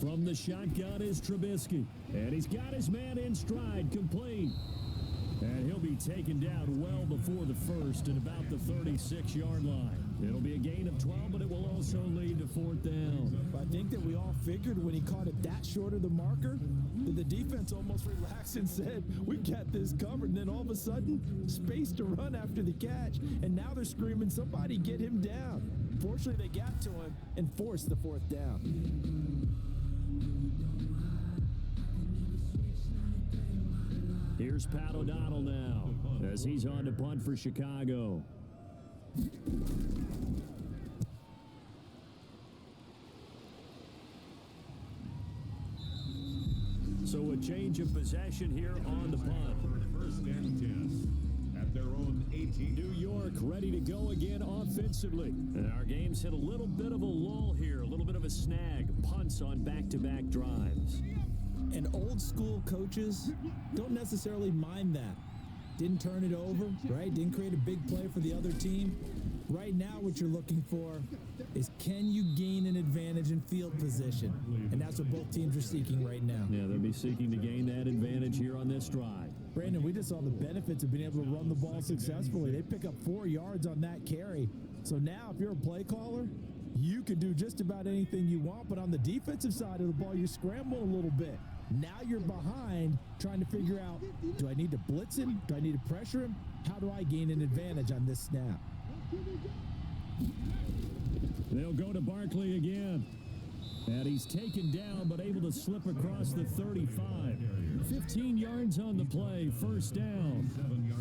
From the shotgun is Trubisky. And he's got his man in stride, complete. And he'll be taken down well before the first at about the 36-yard line. It'll be a gain of 12, but it will also lead to 4th down. I think that we all figured when he caught it that short of the marker that the defense almost relaxed and said, we got this covered. And then all of a sudden, space to run after the catch. And now they're screaming, somebody get him down. Fortunately, they got to him and forced the 4th down. Here's Pat O'Donnell now as he's on to punt for Chicago. So a change of possession here on the punt. First and 10 at their own 18. New York ready to go again offensively. And our game's hit a little bit of a lull here, a little bit of a snag. Punts on back-to-back drives. And old school coaches don't necessarily mind that. Didn't turn it over, right? Didn't create a big play for the other team. Right now what you're looking for is can you gain an advantage in field position? And that's what both teams are seeking right now. Yeah, they'll be seeking to gain that advantage here on this drive. Brandon, we just saw the benefits of being able to run the ball successfully. They pick up 4 yards on that carry. So now if you're a play caller, you can do just about anything you want. But on the defensive side of the ball, you scramble a little bit. Now you're behind trying to figure out, do I need to blitz him? Do I need to pressure him? How do I gain an advantage on this snap? They'll go to Barkley again. And he's taken down, but able to slip across the 35. 15 yards on the play, first down.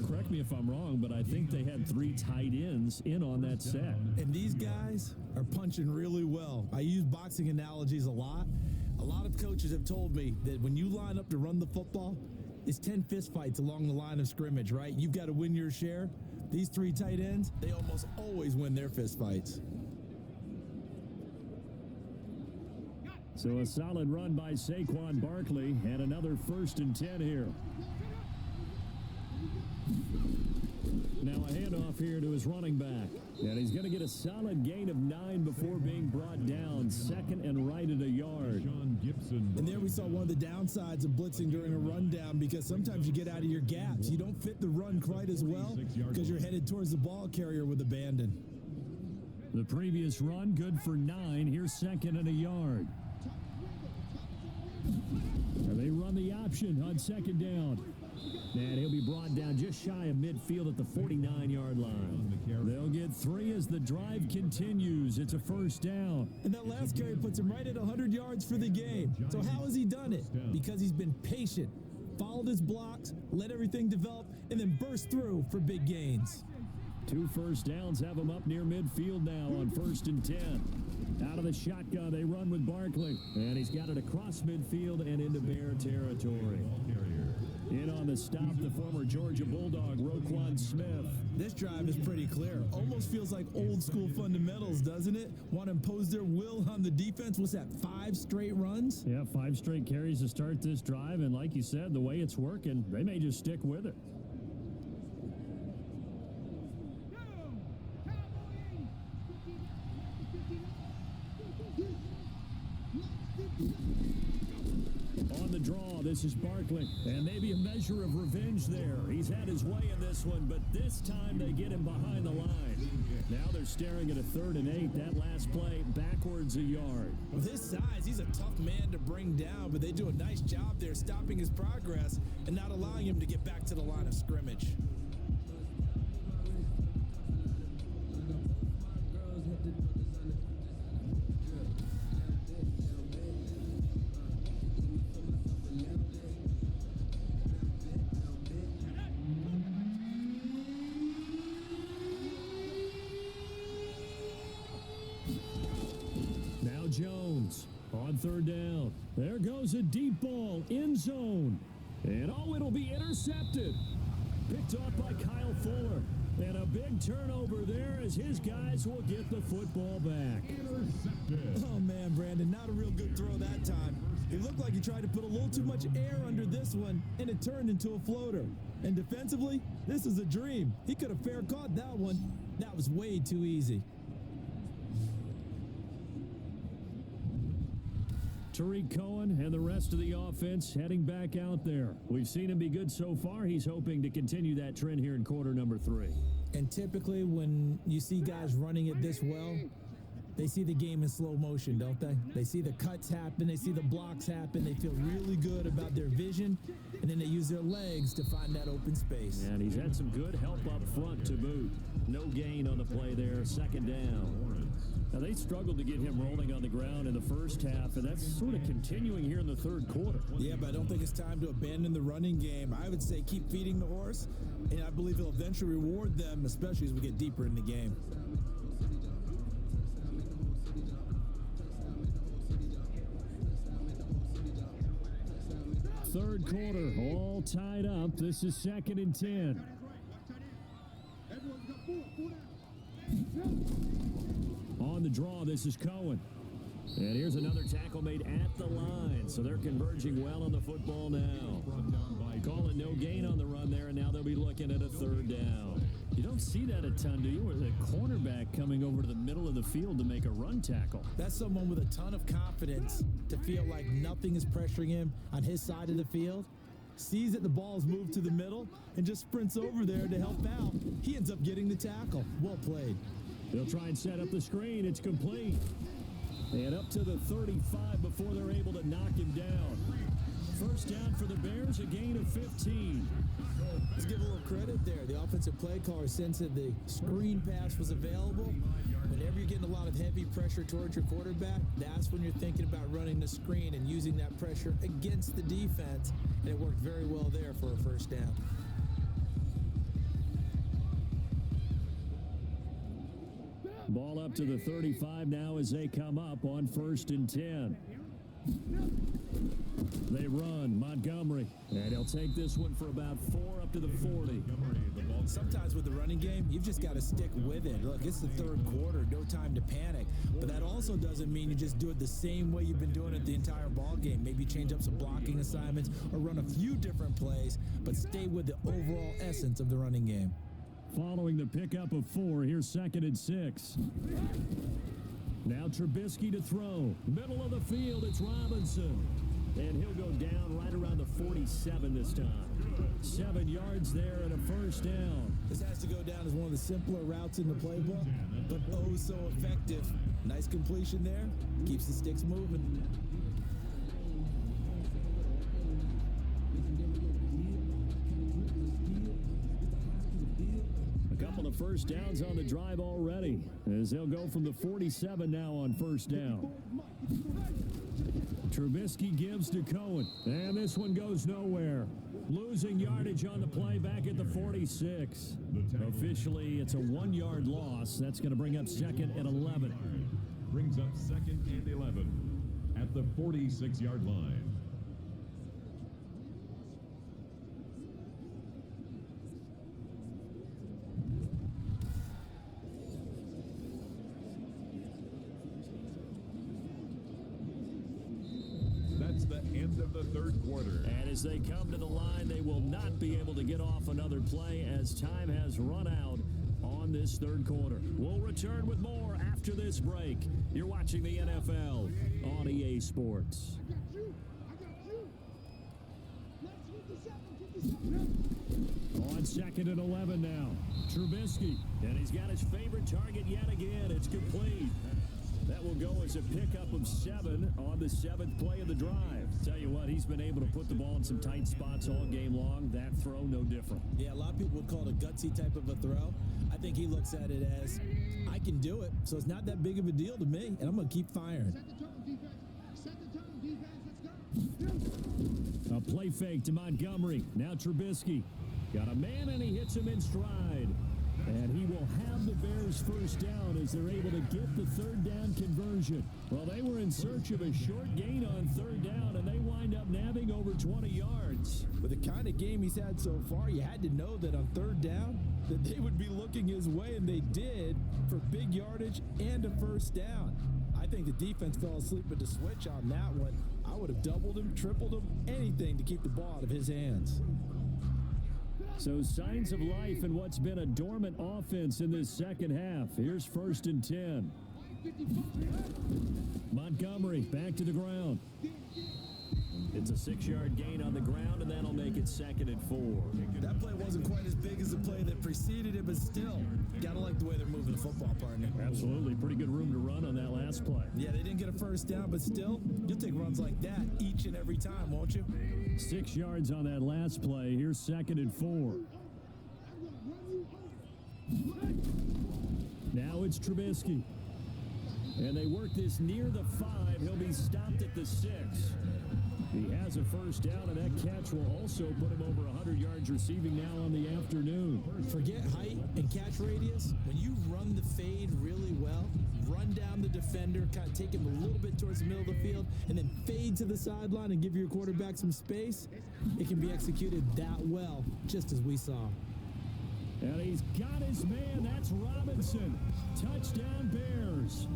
Correct me if I'm wrong, but I think they had 3 tight ends in on that set. And these guys are punching really well. I use boxing analogies a lot. A lot of coaches have told me that when you line up to run the football, it's 10 fistfights along the line of scrimmage, right? You've got to win your share. These 3 tight ends, they almost always win their fistfights. So a solid run by Saquon Barkley and another 1st and 10 here. Now a handoff here to his running back. And he's going to get a solid gain of 9 before being brought down. 2nd and right at a yard. And there we saw one of the downsides of blitzing during a rundown because sometimes you get out of your gaps. You don't fit the run quite as well because you're headed towards the ball carrier with abandon. The previous run good for 9. Here's 2nd and a yard. And they run the option on 2nd down. And he'll be brought down just shy of midfield at the 49-yard line. They'll get 3 as the drive continues. It's a 1st down. And that last carry puts him right at 100 yards for the game. So how has he done it? Because he's been patient, followed his blocks, let everything develop, and then burst through for big gains. 2 first downs have him up near midfield now on 1st and 10. Out of the shotgun, they run with Barkley. And he's got it across midfield and into Bear territory. In on the stop, the former Georgia Bulldog, Roquan Smith. This drive is pretty clear. Almost feels like old school fundamentals, doesn't it? Want to impose their will on the defense. What's that, 5 straight runs? Yeah, 5 straight carries to start this drive. And like you said, the way it's working, they may just stick with it. On the draw, this is Barkley, and maybe a measure of revenge there. He's had his way in this one, but this time they get him behind the line. Now they're staring at a 3rd and 8. That last play, backwards a yard. With his size, he's a tough man to bring down, but they do a nice job there stopping his progress and not allowing him to get back to the line of scrimmage. Jones on 3rd down. There goes a deep ball, end zone. And oh, it'll be intercepted. Picked off by Kyle Fuller. And a big turnover there as his guys will get the football back. Intercepted. Oh, man, Brandon, not a real good throw that time. It looked like he tried to put a little too much air under this one, and it turned into a floater. And defensively, this is a dream. He could have fair caught that one. That was way too easy. Tariq Cohen and the rest of the offense heading back out there. We've seen him be good so far. He's hoping to continue that trend here in quarter number 3. And typically when you see guys running it this well, they see the game in slow motion, don't they? They see the cuts happen. They see the blocks happen. They feel really good about their vision, and then they use their legs to find that open space. And he's had some good help up front to boot. No gain on the play there, second down. Now, they struggled to get him rolling on the ground in the first half, and that's sort of continuing here in the third quarter. Yeah, but I don't think it's time to abandon the running game. I would say keep feeding the horse, and I believe he'll eventually reward them, especially as we get deeper in the game. Third quarter, all tied up. This is 2nd and 10. On the draw, this is Cohen. And here's another tackle made at the line. So they're converging well on the football now. Calling no gain on the run there, and now they'll be looking at a third down. You don't see that a ton, do you? Where the cornerback coming over to the middle of the field to make a run tackle. That's someone with a ton of confidence to feel like nothing is pressuring him on his side of the field. Sees that the ball's moved to the middle and just sprints over there to help out. He ends up getting the tackle. Well played. They'll try and set up the screen. It's complete. And up to the 35 before they're able to knock him down. First down for the Bears, a gain of 15. Let's give a little credit there. The offensive play caller sensed that the screen pass was available. Whenever you're getting a lot of heavy pressure towards your quarterback, that's when you're thinking about running the screen and using that pressure against the defense. And it worked very well there for a first down. Ball up to the 35 now as they come up on 1st and 10. They run Montgomery, and he'll take this one for about 4 up to the 40. Sometimes with the running game, you've just got to stick with it. Look, it's the third quarter, no time to panic. But that also doesn't mean you just do it the same way you've been doing it the entire ball game. Maybe change up some blocking assignments or run a few different plays, but stay with the overall essence of the running game. Following the pickup of 4, here's 2nd and 6. Now Trubisky to throw. Middle of the field, it's Robinson. And he'll go down right around the 47 this time. 7 yards there and a first down. This has to go down as one of the simpler routes in the playbook, but oh so effective. Nice completion there. Keeps the sticks moving. A couple of first downs on the drive already, as they'll go from the 47 now on first down. Trubisky gives to Cohen, and this one goes nowhere. Losing yardage on the play back at the 46. Officially, it's a 1-yard loss. That's going to bring up 2nd and 11. Brings up 2nd and 11 at the 46-yard line. That's the end of the third quarter. And as they come to the line, they will not be able to get off another play as time has run out on this third quarter. We'll return with more after this break. You're watching the NFL on EA Sports. On 2nd and 11 now. Trubisky, and he's got his favorite target yet again. It's complete. That will go as a pickup of 7 on the 7th play of the drive. Tell you what, he's been able to put the ball in some tight spots all game long. That throw, no different. Yeah, a lot of people would call it a gutsy type of a throw. I think he looks at it as, I can do it, so it's not that big of a deal to me, and I'm going to keep firing. Set the tone, defense. Let's go. A play fake to Montgomery. Now Trubisky. Got a man, and he hits him in stride. And he will have the Bears first down as they're able to get the third down conversion. Well, they were in search of a short gain on third down, and they wind up nabbing over 20 yards. With the kind of game he's had so far, you had to know that on third down, that they would be looking his way, and they did, for big yardage and a first down. I think the defense fell asleep with the switch on that one. I would have doubled him, tripled him, anything to keep the ball out of his hands. So signs of life in what's been a dormant offense in this second half. Here's 1st and 10. Montgomery back to the ground. It's a 6-yard gain on the ground, and that'll make it 2nd and 4. That play wasn't quite as big as the play that preceded it, but still, gotta like the way they're moving the football, partner. Absolutely. Pretty good room to run on that last play. Yeah, they didn't get a first down, but still, you'll take runs like that each and every time, won't you? 6 yards on that last play. Here's 2nd and 4. Now it's Trubisky. And they work this near the 5. He'll be stopped at the 6. He has a first down, and that catch will also put him over 100 yards receiving now on the afternoon. Forget height and catch radius. When you run the fade really well, run down the defender, kind of take him a little bit towards the middle of the field, and then fade to the sideline and give your quarterback some space, it can be executed that well, just as we saw. And he's got his man. That's Robinson. Touchdown, Bears.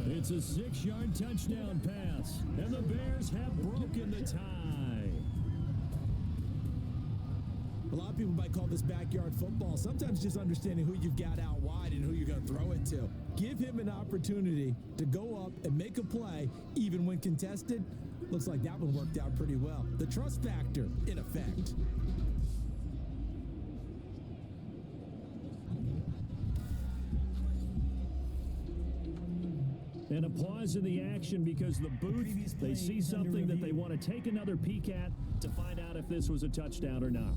It's a 6-yard touchdown pass, and the Bears have broken the tie. A lot of people might call this backyard football. Sometimes just understanding who you've got out wide and who you're going to throw it to. Give him an opportunity to go up and make a play, even when contested. Looks like that one worked out pretty well. The trust factor, in effect. And a pause in the action because the booth, they see something that they want to take another peek at to find out if this was a touchdown or not.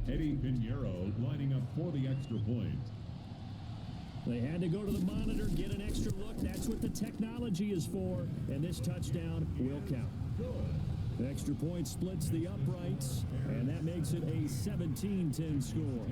Eddie Pinheiro lining up for the extra point. They had to go to the monitor, get an extra look. That's what the technology is for. And this touchdown will count. The extra point splits the uprights, and that makes it a 17-10 score.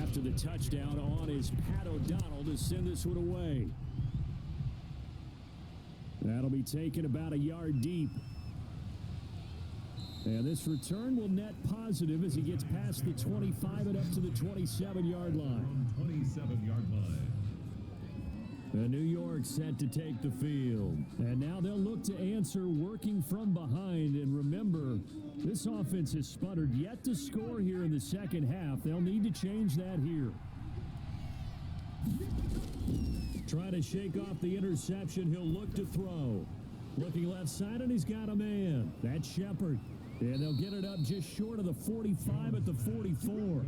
After the touchdown on is Pat O'Donnell to send this one away. That'll be taken about a yard deep. And this return will net positive as he gets past the 25 and up to the 27-yard line. 27-yard line. The New York set to take the field. And now they'll look to answer working from behind. And remember, this offense has sputtered yet to score here in the second half. They'll need to change that here. Try to shake off the interception. He'll look to throw. Looking left side, and he's got a man. That's Shepard. And they'll get it up just short of the 45 at the 44.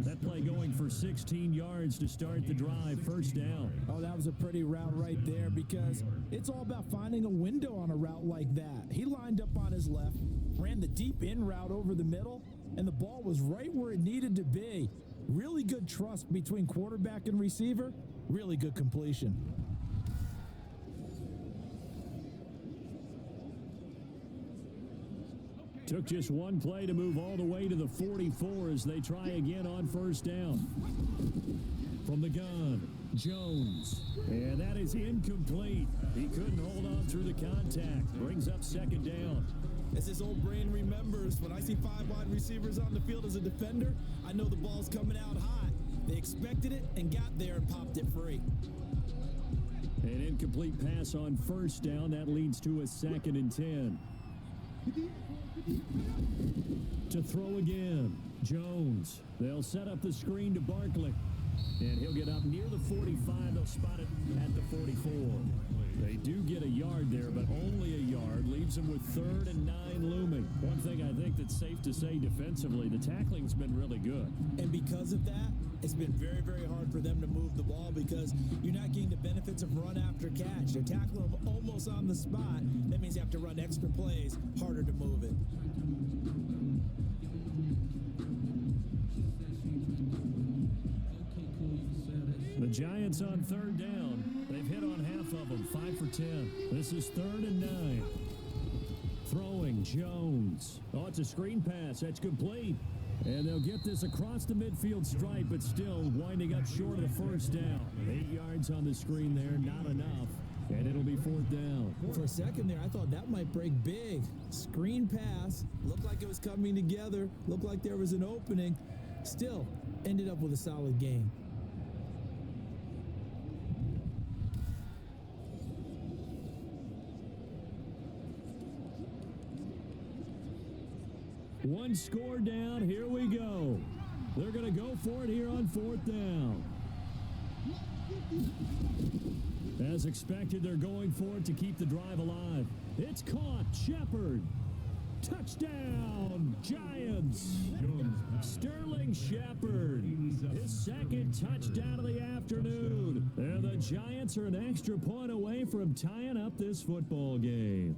That play going for 16 yards to start the drive. First down. Oh, that was a pretty route right there because it's all about finding a window on a route like that. He lined up on his left, ran the deep in route over the middle, and the ball was right where it needed to be. Really good trust between quarterback and receiver. Really good completion. Took just one play to move all the way to the 44 as they try again on first down. From the gun, Jones. And that is incomplete. He couldn't hold on through the contact. Brings up second down. As his old brain remembers, when I see 5 wide receivers on the field as a defender, I know the ball's coming out hot. They expected it and got there and popped it free. An incomplete pass on first down. That leads to a 2nd and 10. To throw again, Jones. They'll set up the screen to Barkley. And he'll get up near the 45. They'll spot it at the 44. They do get a yard there, but only a yard. Leaves them with 3rd and 9 looming. One thing I think that's safe to say defensively, the tackling's been really good. And because of that, it's been very, very hard for them to move the ball because you're not getting the benefits of run after catch. They're tackling them almost on the spot. That means you have to run extra plays, harder to move it. The Giants on 3rd down. They've hit on half of them, 5 for 10. This is 3rd and 9. Throwing, Jones. Oh, it's a screen pass. That's complete. And they'll get this across the midfield stripe, but still winding up short of the first down. 8 yards on the screen there, not enough. And it'll be 4th down. For a second there, I thought that might break big. Screen pass. Looked like it was coming together. Looked like there was an opening. Still, ended up with a solid game. One score down. Here we go. They're going to go for it here on 4th down. As expected, they're going for it to keep the drive alive. It's caught. Shepard. Touchdown, Giants. Sterling Shepard. His 2nd touchdown of the afternoon. And the Giants are an extra point away from tying up this football game.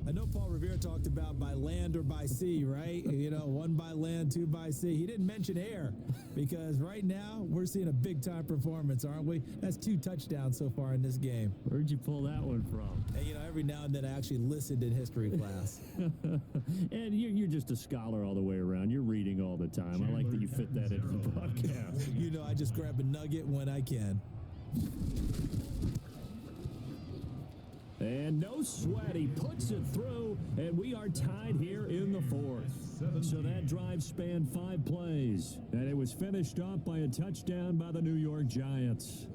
I know Paul Revere talked about by land or by sea, right? You know, 1 by land, 2 by sea. He didn't mention air because right now we're seeing a big-time performance, aren't we? That's 2 touchdowns so far in this game. Where'd you pull that one from? And, you know, every now and then I actually listened in history class. And you're just a scholar all the way around. You're reading all the time. I like that you fit that into the broadcast. You know, I just grab a nugget when I can. And no sweat, he puts it through, and we are tied here in the 4th. So that drive spanned 5 plays, and it was finished off by a touchdown by the New York Giants.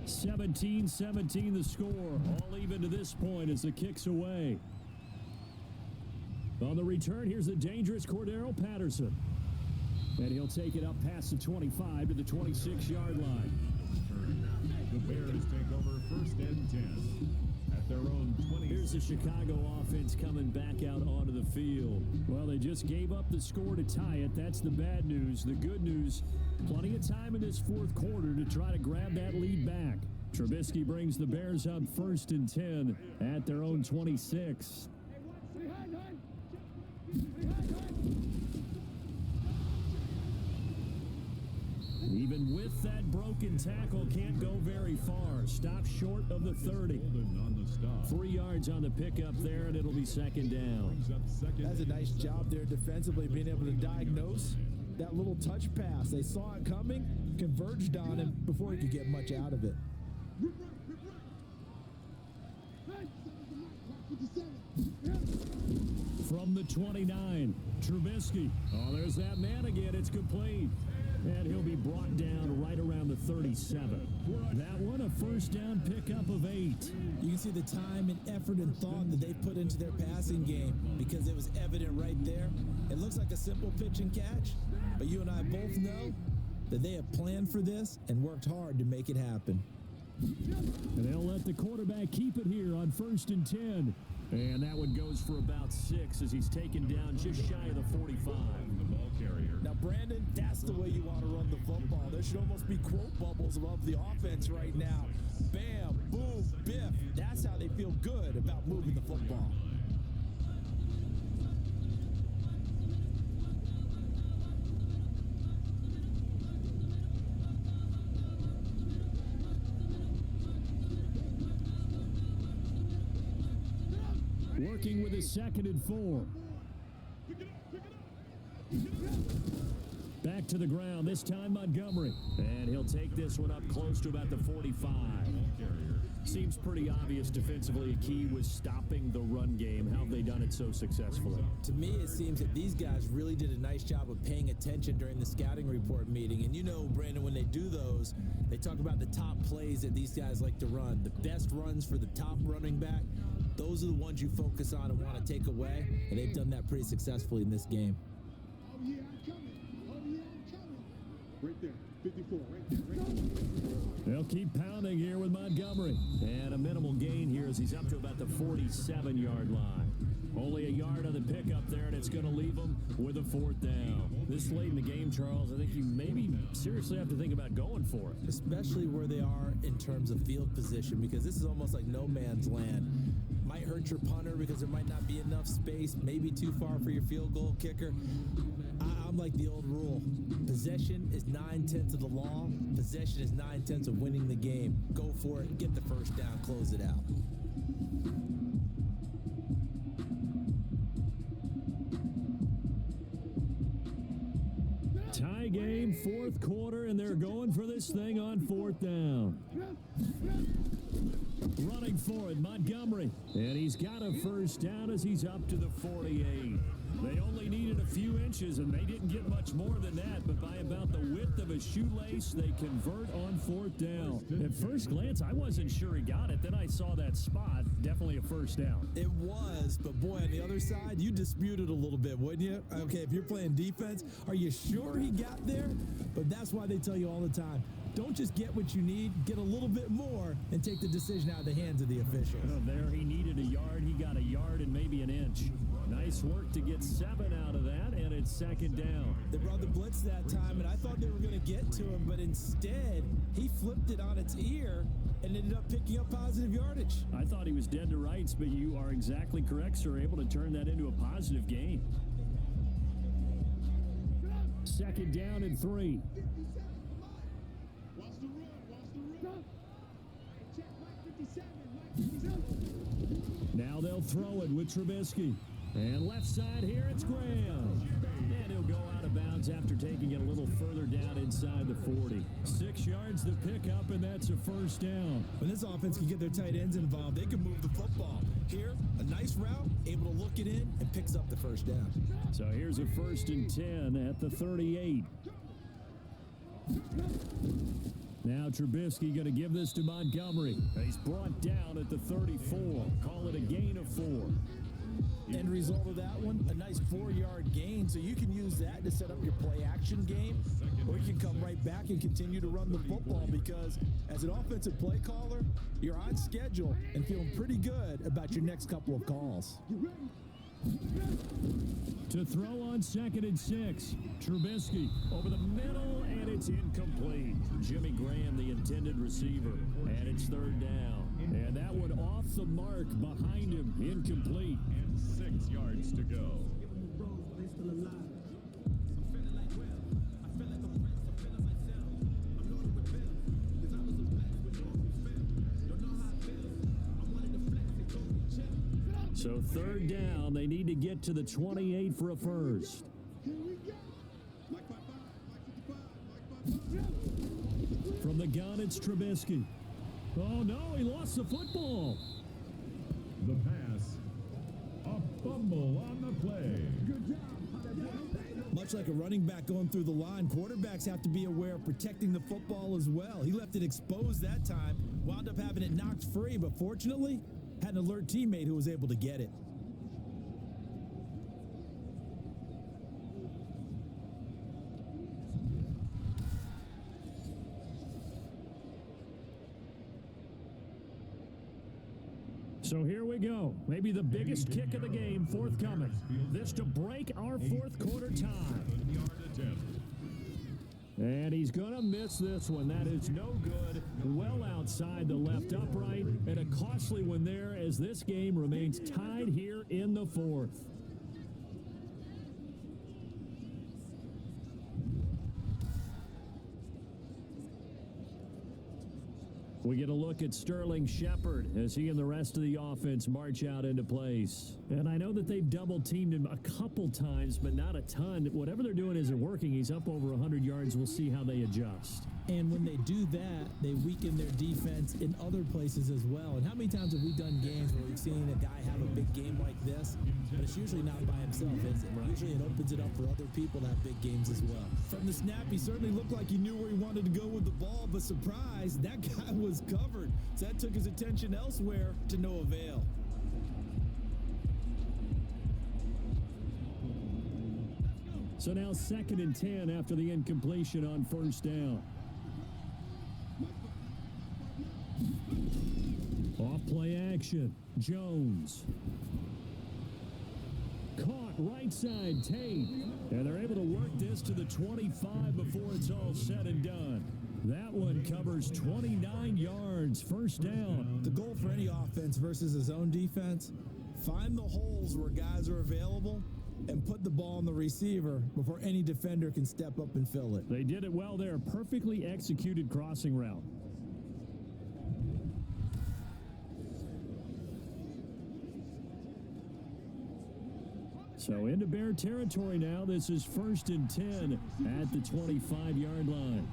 (17-17) the score, all even to this point as the kick's away. On the return, here's the dangerous Cordero Patterson. And he'll take it up past the 25 to the 26-yard line. The Bears take over 1st and 10 at their own 20. Here's the Chicago offense coming back out onto the field. Well, they just gave up the score to tie it. That's the bad news. The good news, plenty of time in this 4th quarter to try to grab that lead back. Trubisky brings the Bears up 1st and 10 at their own 26. Even with that broken tackle, can't go very far. Stop short of the 30. On the stop. 3 yards on the pickup there, and it'll be 2nd down. That's a nice job there defensively, being able to diagnose that little touch pass. They saw it coming, converged on him before he could get much out of it. From the 29, Trubisky. Oh, there's that man again. It's complete. And he'll be brought down right around the 37. That one, a 1st down pickup of 8. You can see the time and effort and thought that they put into their passing game because it was evident right there. It looks like a simple pitch and catch, but you and I both know that they have planned for this and worked hard to make it happen. And they'll let the quarterback keep it here on 1st and 10. And that one goes for about 6 as he's taken down just shy of the 45. The ball carrier. Now, Brandon, that's the way you want to run the football. There should almost be quote bubbles above the offense right now. Bam, boom, biff. That's how they feel good about moving the football. Working with his 2nd and 4. Back to the ground, this time Montgomery. And he'll take this one up close to about the 45. Seems pretty obvious defensively a key was stopping the run game. How have they done it so successfully? To me, it seems that these guys really did a nice job of paying attention during the scouting report meeting. And you know, Brandon, when they do those, they talk about the top plays that these guys like to run. The best runs for the top running back, those are the ones you focus on and want to take away. And they've done that pretty successfully in this game. Oh, yeah, I'm coming. Oh, yeah, I'm coming. Right there. 54, right there, right there. They'll keep pounding here with Montgomery. And a minimal gain here as he's up to about the 47-yard line. Only a yard on the pickup there, and it's going to leave him with a 4th down. This late in the game, Charles, I think you maybe seriously have to think about going for it. Especially where they are in terms of field position, because this is almost like no man's land. Might hurt your punter because there might not be enough space, maybe too far for your field goal kicker. I'm like the old rule. Possession is 9/10 of the law. Possession is 9/10 of winning the game. Go for it, get the first down, close it out. Tie game, 4th quarter, and they're going for this thing on 4th down. Running for it, Montgomery. And he's got a first down as he's up to the 48. They only needed a few inches, and they didn't get much more than that, but by about the width of a shoelace, they convert on 4th down. At first glance, I wasn't sure he got it. Then I saw that spot. Definitely a first down. It was, but boy, on the other side, you disputed a little bit, wouldn't you? Okay, if you're playing defense, are you sure he got there? But that's why they tell you all the time, don't just get what you need, get a little bit more, and take the decision out of the hands of the officials. Oh, there he needed a yard. He got a yard and maybe an inch. Nice work to get 7 out of that, and it's 2nd down. They brought the blitz that time, and I thought they were going to get to him, but instead, he flipped it on its ear and ended up picking up positive yardage. I thought he was dead to rights, but you are exactly correct, sir. Able to turn that into a positive gain. 2nd down and 3. 57, watch the run, watch the run. Check Mike 57, Mike 57. Now they'll throw it with Trubisky. And left side here, it's Graham. And he'll go out of bounds after taking it a little further down inside the 40. 6 yards to pick up, and that's a first down. When this offense can get their tight ends involved, they can move the football. Here, a nice route, able to look it in, and picks up the first down. So here's a 1st and 10 at the 38. Now Trubisky going to give this to Montgomery. He's brought down at the 34. Call it a gain of 4. End result of that one, a nice 4-yard gain. So you can use that to set up your play-action game, or you can come right back and continue to run the football, because as an offensive play caller, you're on schedule and feeling pretty good about your next couple of calls. To throw on 2nd and 6. Trubisky over the middle, and it's incomplete. Jimmy Graham, the intended receiver, and it's 3rd down. And that one off the mark behind him, incomplete. And 6 yards to go. So 3rd down, they need to get to the 28 for a first. Here we go. Mike 55, Mike 55, Mike 55. From the gun, it's Trubisky. Oh, no, he lost the football. The pass. A fumble on the play. Good job. Much like a running back going through the line, quarterbacks have to be aware of protecting the football as well. He left it exposed that time, wound up having it knocked free, but fortunately, had an alert teammate who was able to get it. So here we go. Maybe the biggest kick of the game forthcoming. This to break our 4th quarter tie. And he's going to miss this one. That is no good. Well outside the left upright. And a costly one there as this game remains tied here in the 4th. We get a look at Sterling Shepard as he and the rest of the offense march out into place. And I know that they've double-teamed him a couple times, but not a ton. Whatever they're doing isn't working. He's up over 100 yards. We'll see how they adjust. And when they do that, they weaken their defense in other places as well. And how many times have we done games where we've seen a guy have a big game like this, but it's usually not by himself, is it? Right. Usually it opens it up for other people to have big games as well. From the snap, he certainly looked like he knew where he wanted to go with the ball, but surprise, that guy was covered. So that took his attention elsewhere to no avail. So now 2nd and 10 after the incompletion on first down. Off play action. Jones. Caught right side Tate. And they're able to work this to the 25 before it's all said and done. That one covers 29 yards. First down. The goal for any offense versus his own defense, find the holes where guys are available and put the ball on the receiver before any defender can step up and fill it. They did it well there. Perfectly executed crossing route. So into Bear territory now. This is 1st and 10 at the 25-yard line.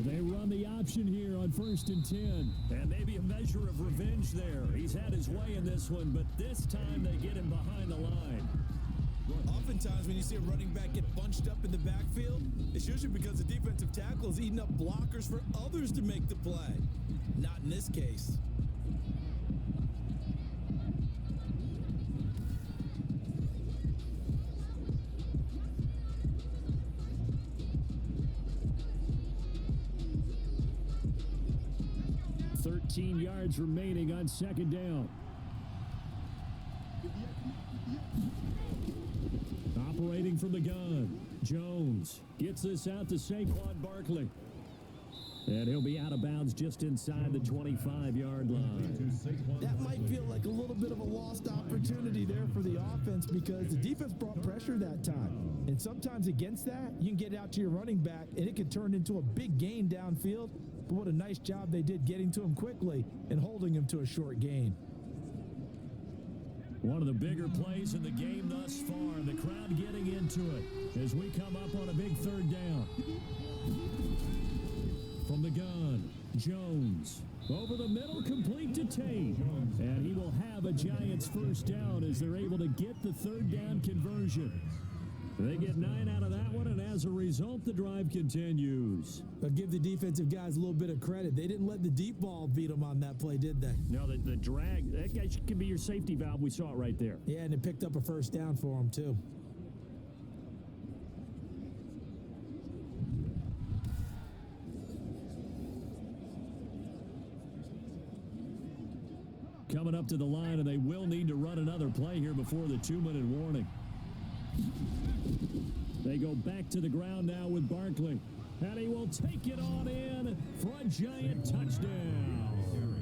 They run the option here on 1st and 10. And maybe a measure of revenge there. He's had his way in this one, but this time they get him behind the line. Oftentimes when you see a running back get bunched up in the backfield, it's usually because the defensive tackle is eating up blockers for others to make the play. Not in this case. Yards remaining on 2nd down. Operating from the gun. Jones gets this out to Saquon Barkley. And he'll be out of bounds just inside the 25-yard line. That might feel like a little bit of a lost opportunity there for the offense because the defense brought pressure that time. And sometimes against that, you can get out to your running back, and it can turn into a big gain downfield. But what a nice job they did getting to him quickly and holding him to a short gain. One of the bigger plays in the game thus far. The crowd getting into it as we come up on a big 3rd down. From the gun, Jones. Over the middle, complete to Tate. And he will have a Giants first down as they're able to get the 3rd down conversion. They get 9 out of that one, and as a result, the drive continues. But give the defensive guys a little bit of credit. They didn't let the deep ball beat them on that play, did they? No, the drag, that guy could be your safety valve. We saw it right there. Yeah, and it picked up a first down for them, too. Coming up to the line, and they will need to run another play here before the 2-minute warning. They go back to the ground now with Barkley. And he will take it on in for a Giant touchdown.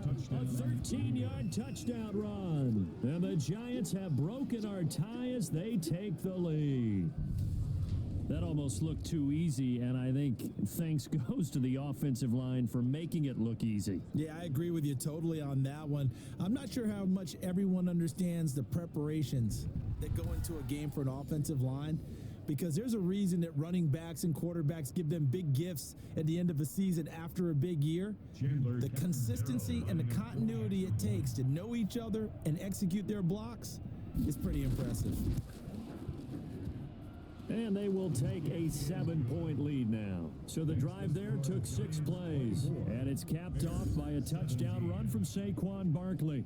A 13-yard touchdown run. And the Giants have broken our tie as they take the lead. That almost looked too easy, and I think thanks goes to the offensive line for making it look easy. Yeah, I agree with you totally on that one. I'm not sure how much everyone understands the preparations that go into a game for an offensive line, because there's a reason that running backs and quarterbacks give them big gifts at the end of a season after a big year. The consistency and the continuity it takes to know each other and execute their blocks is pretty impressive. And they will take a 7-point lead now. So the drive there took 6 plays, and it's capped off by a touchdown run from Saquon Barkley.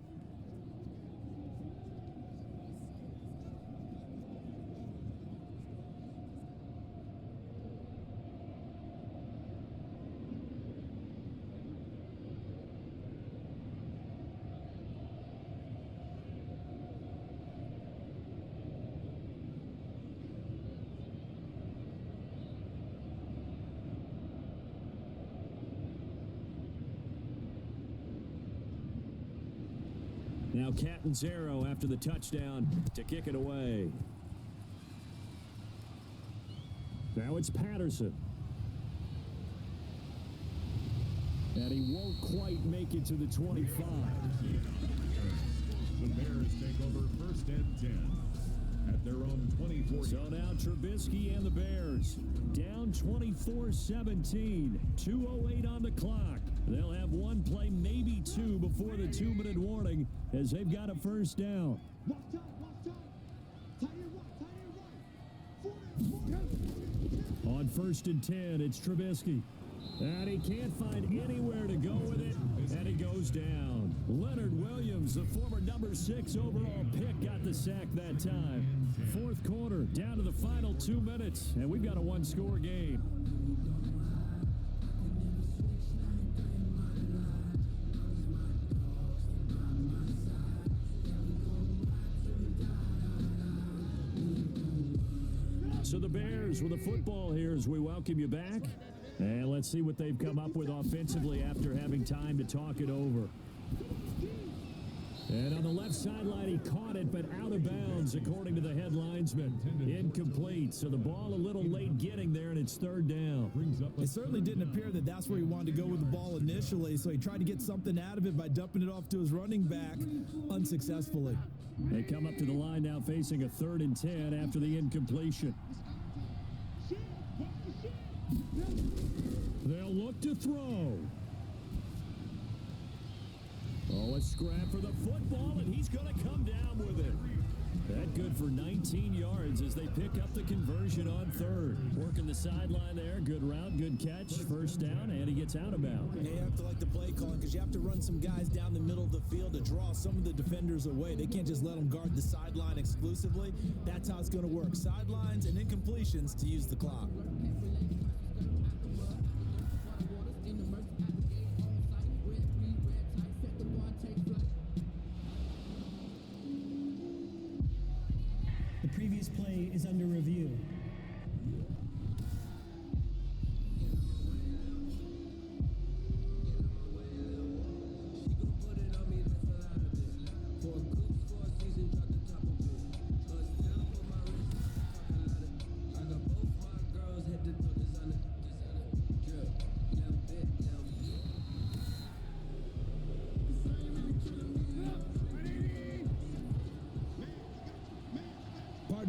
Now Catanzaro after the touchdown to kick it away. Now it's Patterson. And he won't quite make it to the 25. The Bears take over first and 10 at their own 24. So now Trubisky and the Bears down 24-17. 2:08 on the clock. They'll have one play, maybe two, before the 2-minute warning as they've got a first down. Watch time. Tight end right. On first and 10, it's Trubisky. And he can't find anywhere to go with it, and he goes down. Leonard Williams, the former number 6 overall pick, got the sack that time. Fourth quarter, down to the final 2 minutes, and we've got a one-score game. So the Bears with the football here as we welcome you back. And let's see what they've come up with offensively after having time to talk it over. And on the left sideline, he caught it, but out of bounds, according to the head linesman. Incomplete. So the ball a little late getting there, and it's third down. It certainly didn't appear that that's where he wanted to go with the ball initially, so he tried to get something out of it by dumping it off to his running back unsuccessfully. They come up to the line now facing a 3rd and 10 after the incompletion. They'll look to throw. Oh, a scrap for the football, and he's going to come down with it. That good for 19 yards as they pick up the conversion on 3rd. Working the sideline there. Good route, good catch. First down, and he gets out of bounds. And you have to like the play calling because you have to run some guys down the middle of the field to draw some of the defenders away. They can't just let them guard the sideline exclusively. That's how it's going to work. Sidelines and incompletions to use the clock. The previous play is under review.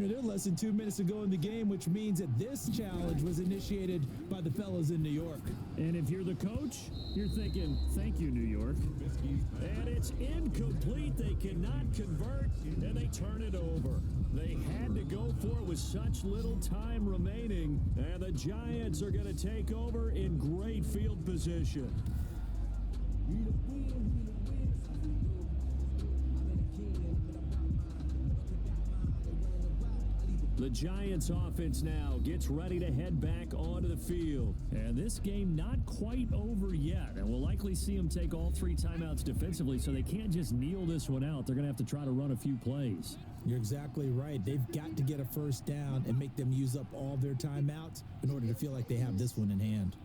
They're less than 2 minutes ago in the game, which means that this challenge was initiated by the fellas in New York. And if you're the coach, you're thinking, thank you, New York. And it's incomplete. They cannot convert, and they turn it over. They had to go for it with such little time remaining, and the Giants are going to take over in great field position. The Giants offense now gets ready to head back onto the field. And this game not quite over yet. And we'll likely see them take all 3 timeouts defensively, so they can't just kneel this one out. They're going to have to try to run a few plays. You're exactly right. They've got to get a first down and make them use up all their timeouts in order to feel like they have this one in hand.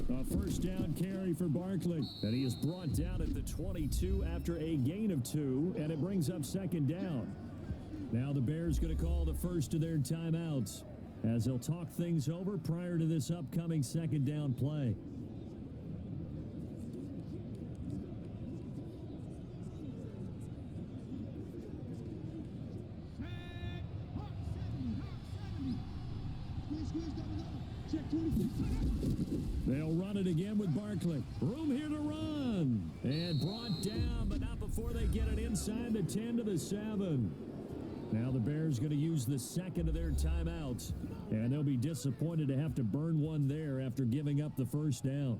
A first down carry for Barkley. And he is brought down at the 22 after a gain of 2, and it brings up second down. Now the Bears going to call the first of their timeouts as they'll talk things over prior to this upcoming second down play. They'll run it again with Barkley. Room here to run. And brought down, but not before they get it inside the 10 to the 7. Now the Bears going to use the second of their timeouts, and they'll be disappointed to have to burn one there after giving up the first down.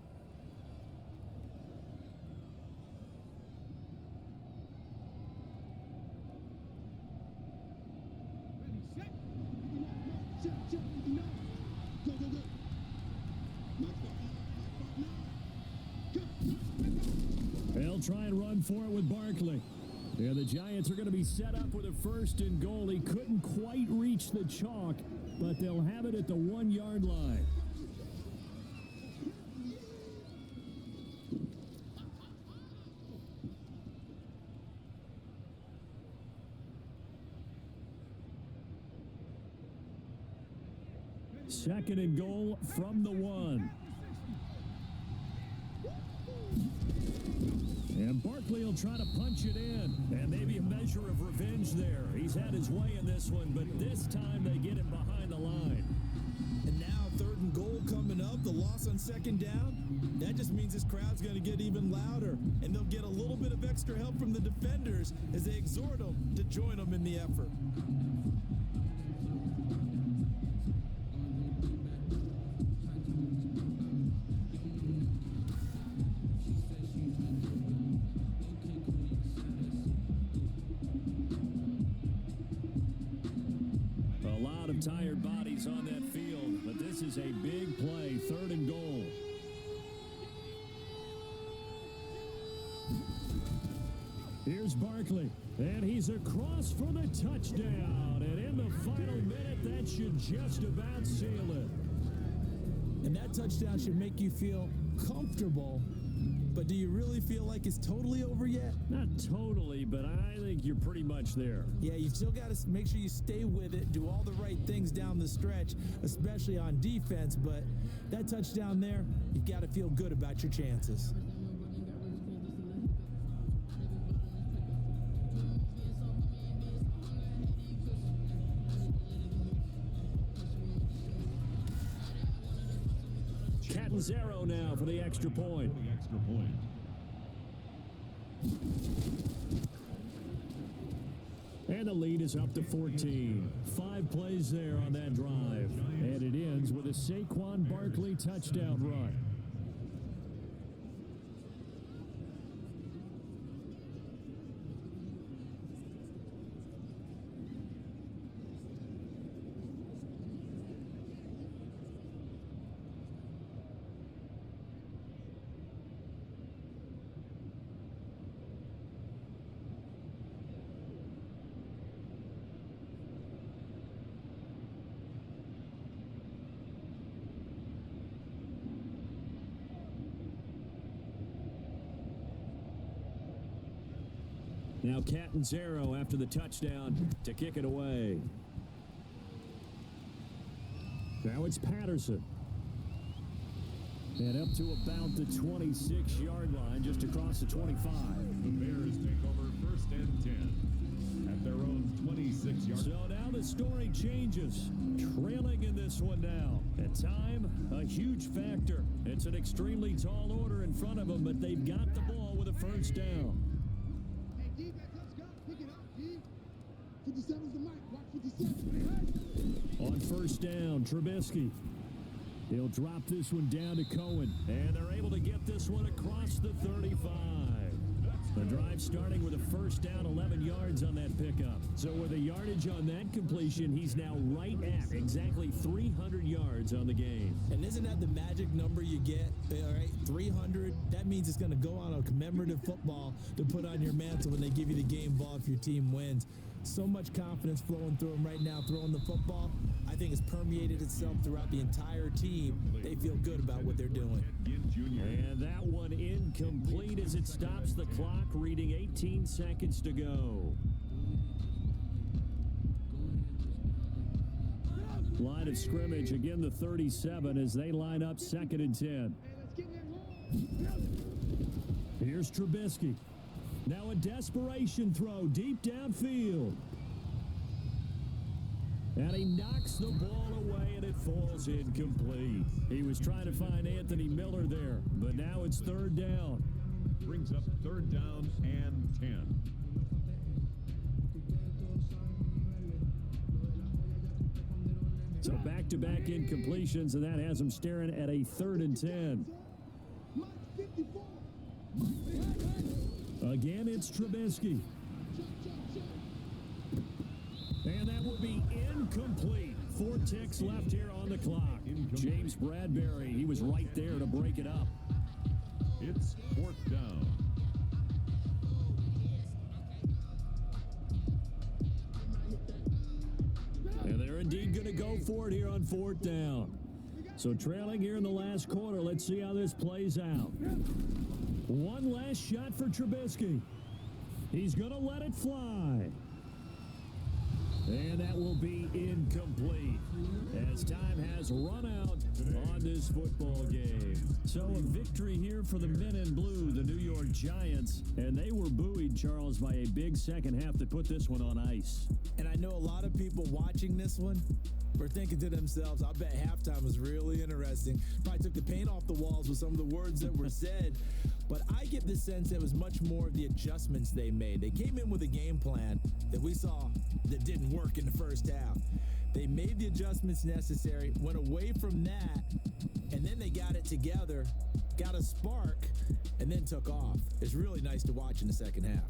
They'll try and run for it with Barkley. Yeah, the Giants are going to be set up with a first and goal. He couldn't quite reach the chalk, but they'll have it at the 1-yard line. Second and goal from the 1. Barkley will try to punch it in. And maybe a measure of revenge there. He's had his way in this one, but this time they get him behind the line. And now 3rd and goal coming up, the loss on 2nd down. That just means this crowd's going to get even louder, and they'll get a little bit of extra help from the defenders as they exhort them to join them in the effort. A lot of tired bodies on that field, but this is a big play, 3rd and goal. Here's Barkley, and he's across for the touchdown. And in the final minute, that should just about seal it. And that touchdown should make you feel comfortable, but do you really feel like it's totally over yet? Not totally, but I think you're pretty much there. Yeah, you've still got to make sure you stay with it, do all the right things down the stretch, especially on defense, but that touchdown there, you've got to feel good about your chances. Zero now for the extra point. And the lead is up to 14. 5 plays there on that drive. And it ends with a Saquon Barkley touchdown run. Now Catanzaro after the touchdown to kick it away. Now it's Patterson. And up to about the 26-yard line, just across the 25. The Bears take over 1st and 10 at their own 26-yard. So now the story changes. Trailing in this one now. At time, a huge factor. It's an extremely tall order in front of them, but they've got the ball with a 1st down. Hey, D-back, let's go. Pick it up, D. 57's the mic. Watch 57. On 1st down, Trubisky. He'll drop this one down to Cohen, and they're able to get this one across the 35. The drive starting with a 1st down, 11 yards on that pickup. So with a yardage on that completion, he's now right at exactly 300 yards on the game. And isn't that the magic number you get? All right, 300. That means it's going to go on a commemorative football to put on your mantle when they give you the game ball if your team wins. So much confidence flowing through him right now, throwing the football. I think it's permeated itself throughout the entire team. They feel good about what they're doing. And that one incomplete as it stops the clock, reading 18 seconds to go. Line of scrimmage, again the 37 as they line up 2nd and 10. Here's Trubisky. Now a desperation throw deep downfield. And he knocks the ball away, and it falls incomplete. He was trying to find Anthony Miller there, but now it's 3rd down. Brings up 3rd down and 10. So back-to-back incompletions, and that has him staring at a 3rd and 10. Again, it's Trubisky. And that will be incomplete. 4 ticks left here on the clock. James Bradbury, he was right there to break it up. It's 4th down. And they're indeed going to go for it here on 4th down. So trailing here in the last quarter, let's see how this plays out. One last shot for Trubisky. He's going to let it fly. And that will be incomplete as time has run out on this football game. So a victory here for the men in blue, the New York Giants. And they were buoyed, Charles, by a big second half that put this one on ice. And I know a lot of people watching this one were thinking to themselves, I bet halftime was really interesting. Probably took the paint off the walls with some of the words that were said. But I get the sense it was much more of the adjustments they made. They came in with a game plan that we saw that didn't work in the first half. They made the adjustments necessary, went away from that, and then they got it together, got a spark, and then took off. It's really nice to watch in the second half.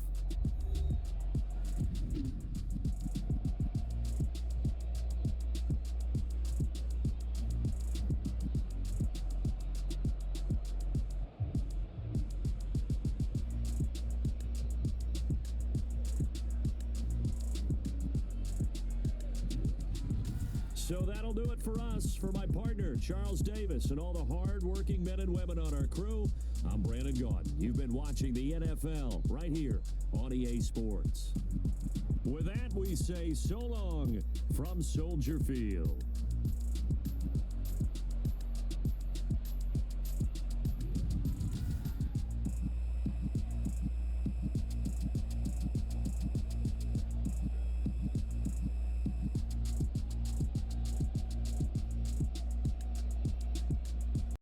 So that'll do it for us. For my partner, Charles Davis, and all the hard-working men and women on our crew, I'm Brandon Gaudin. You've been watching the NFL right here on EA Sports. With that, we say so long from Soldier Field.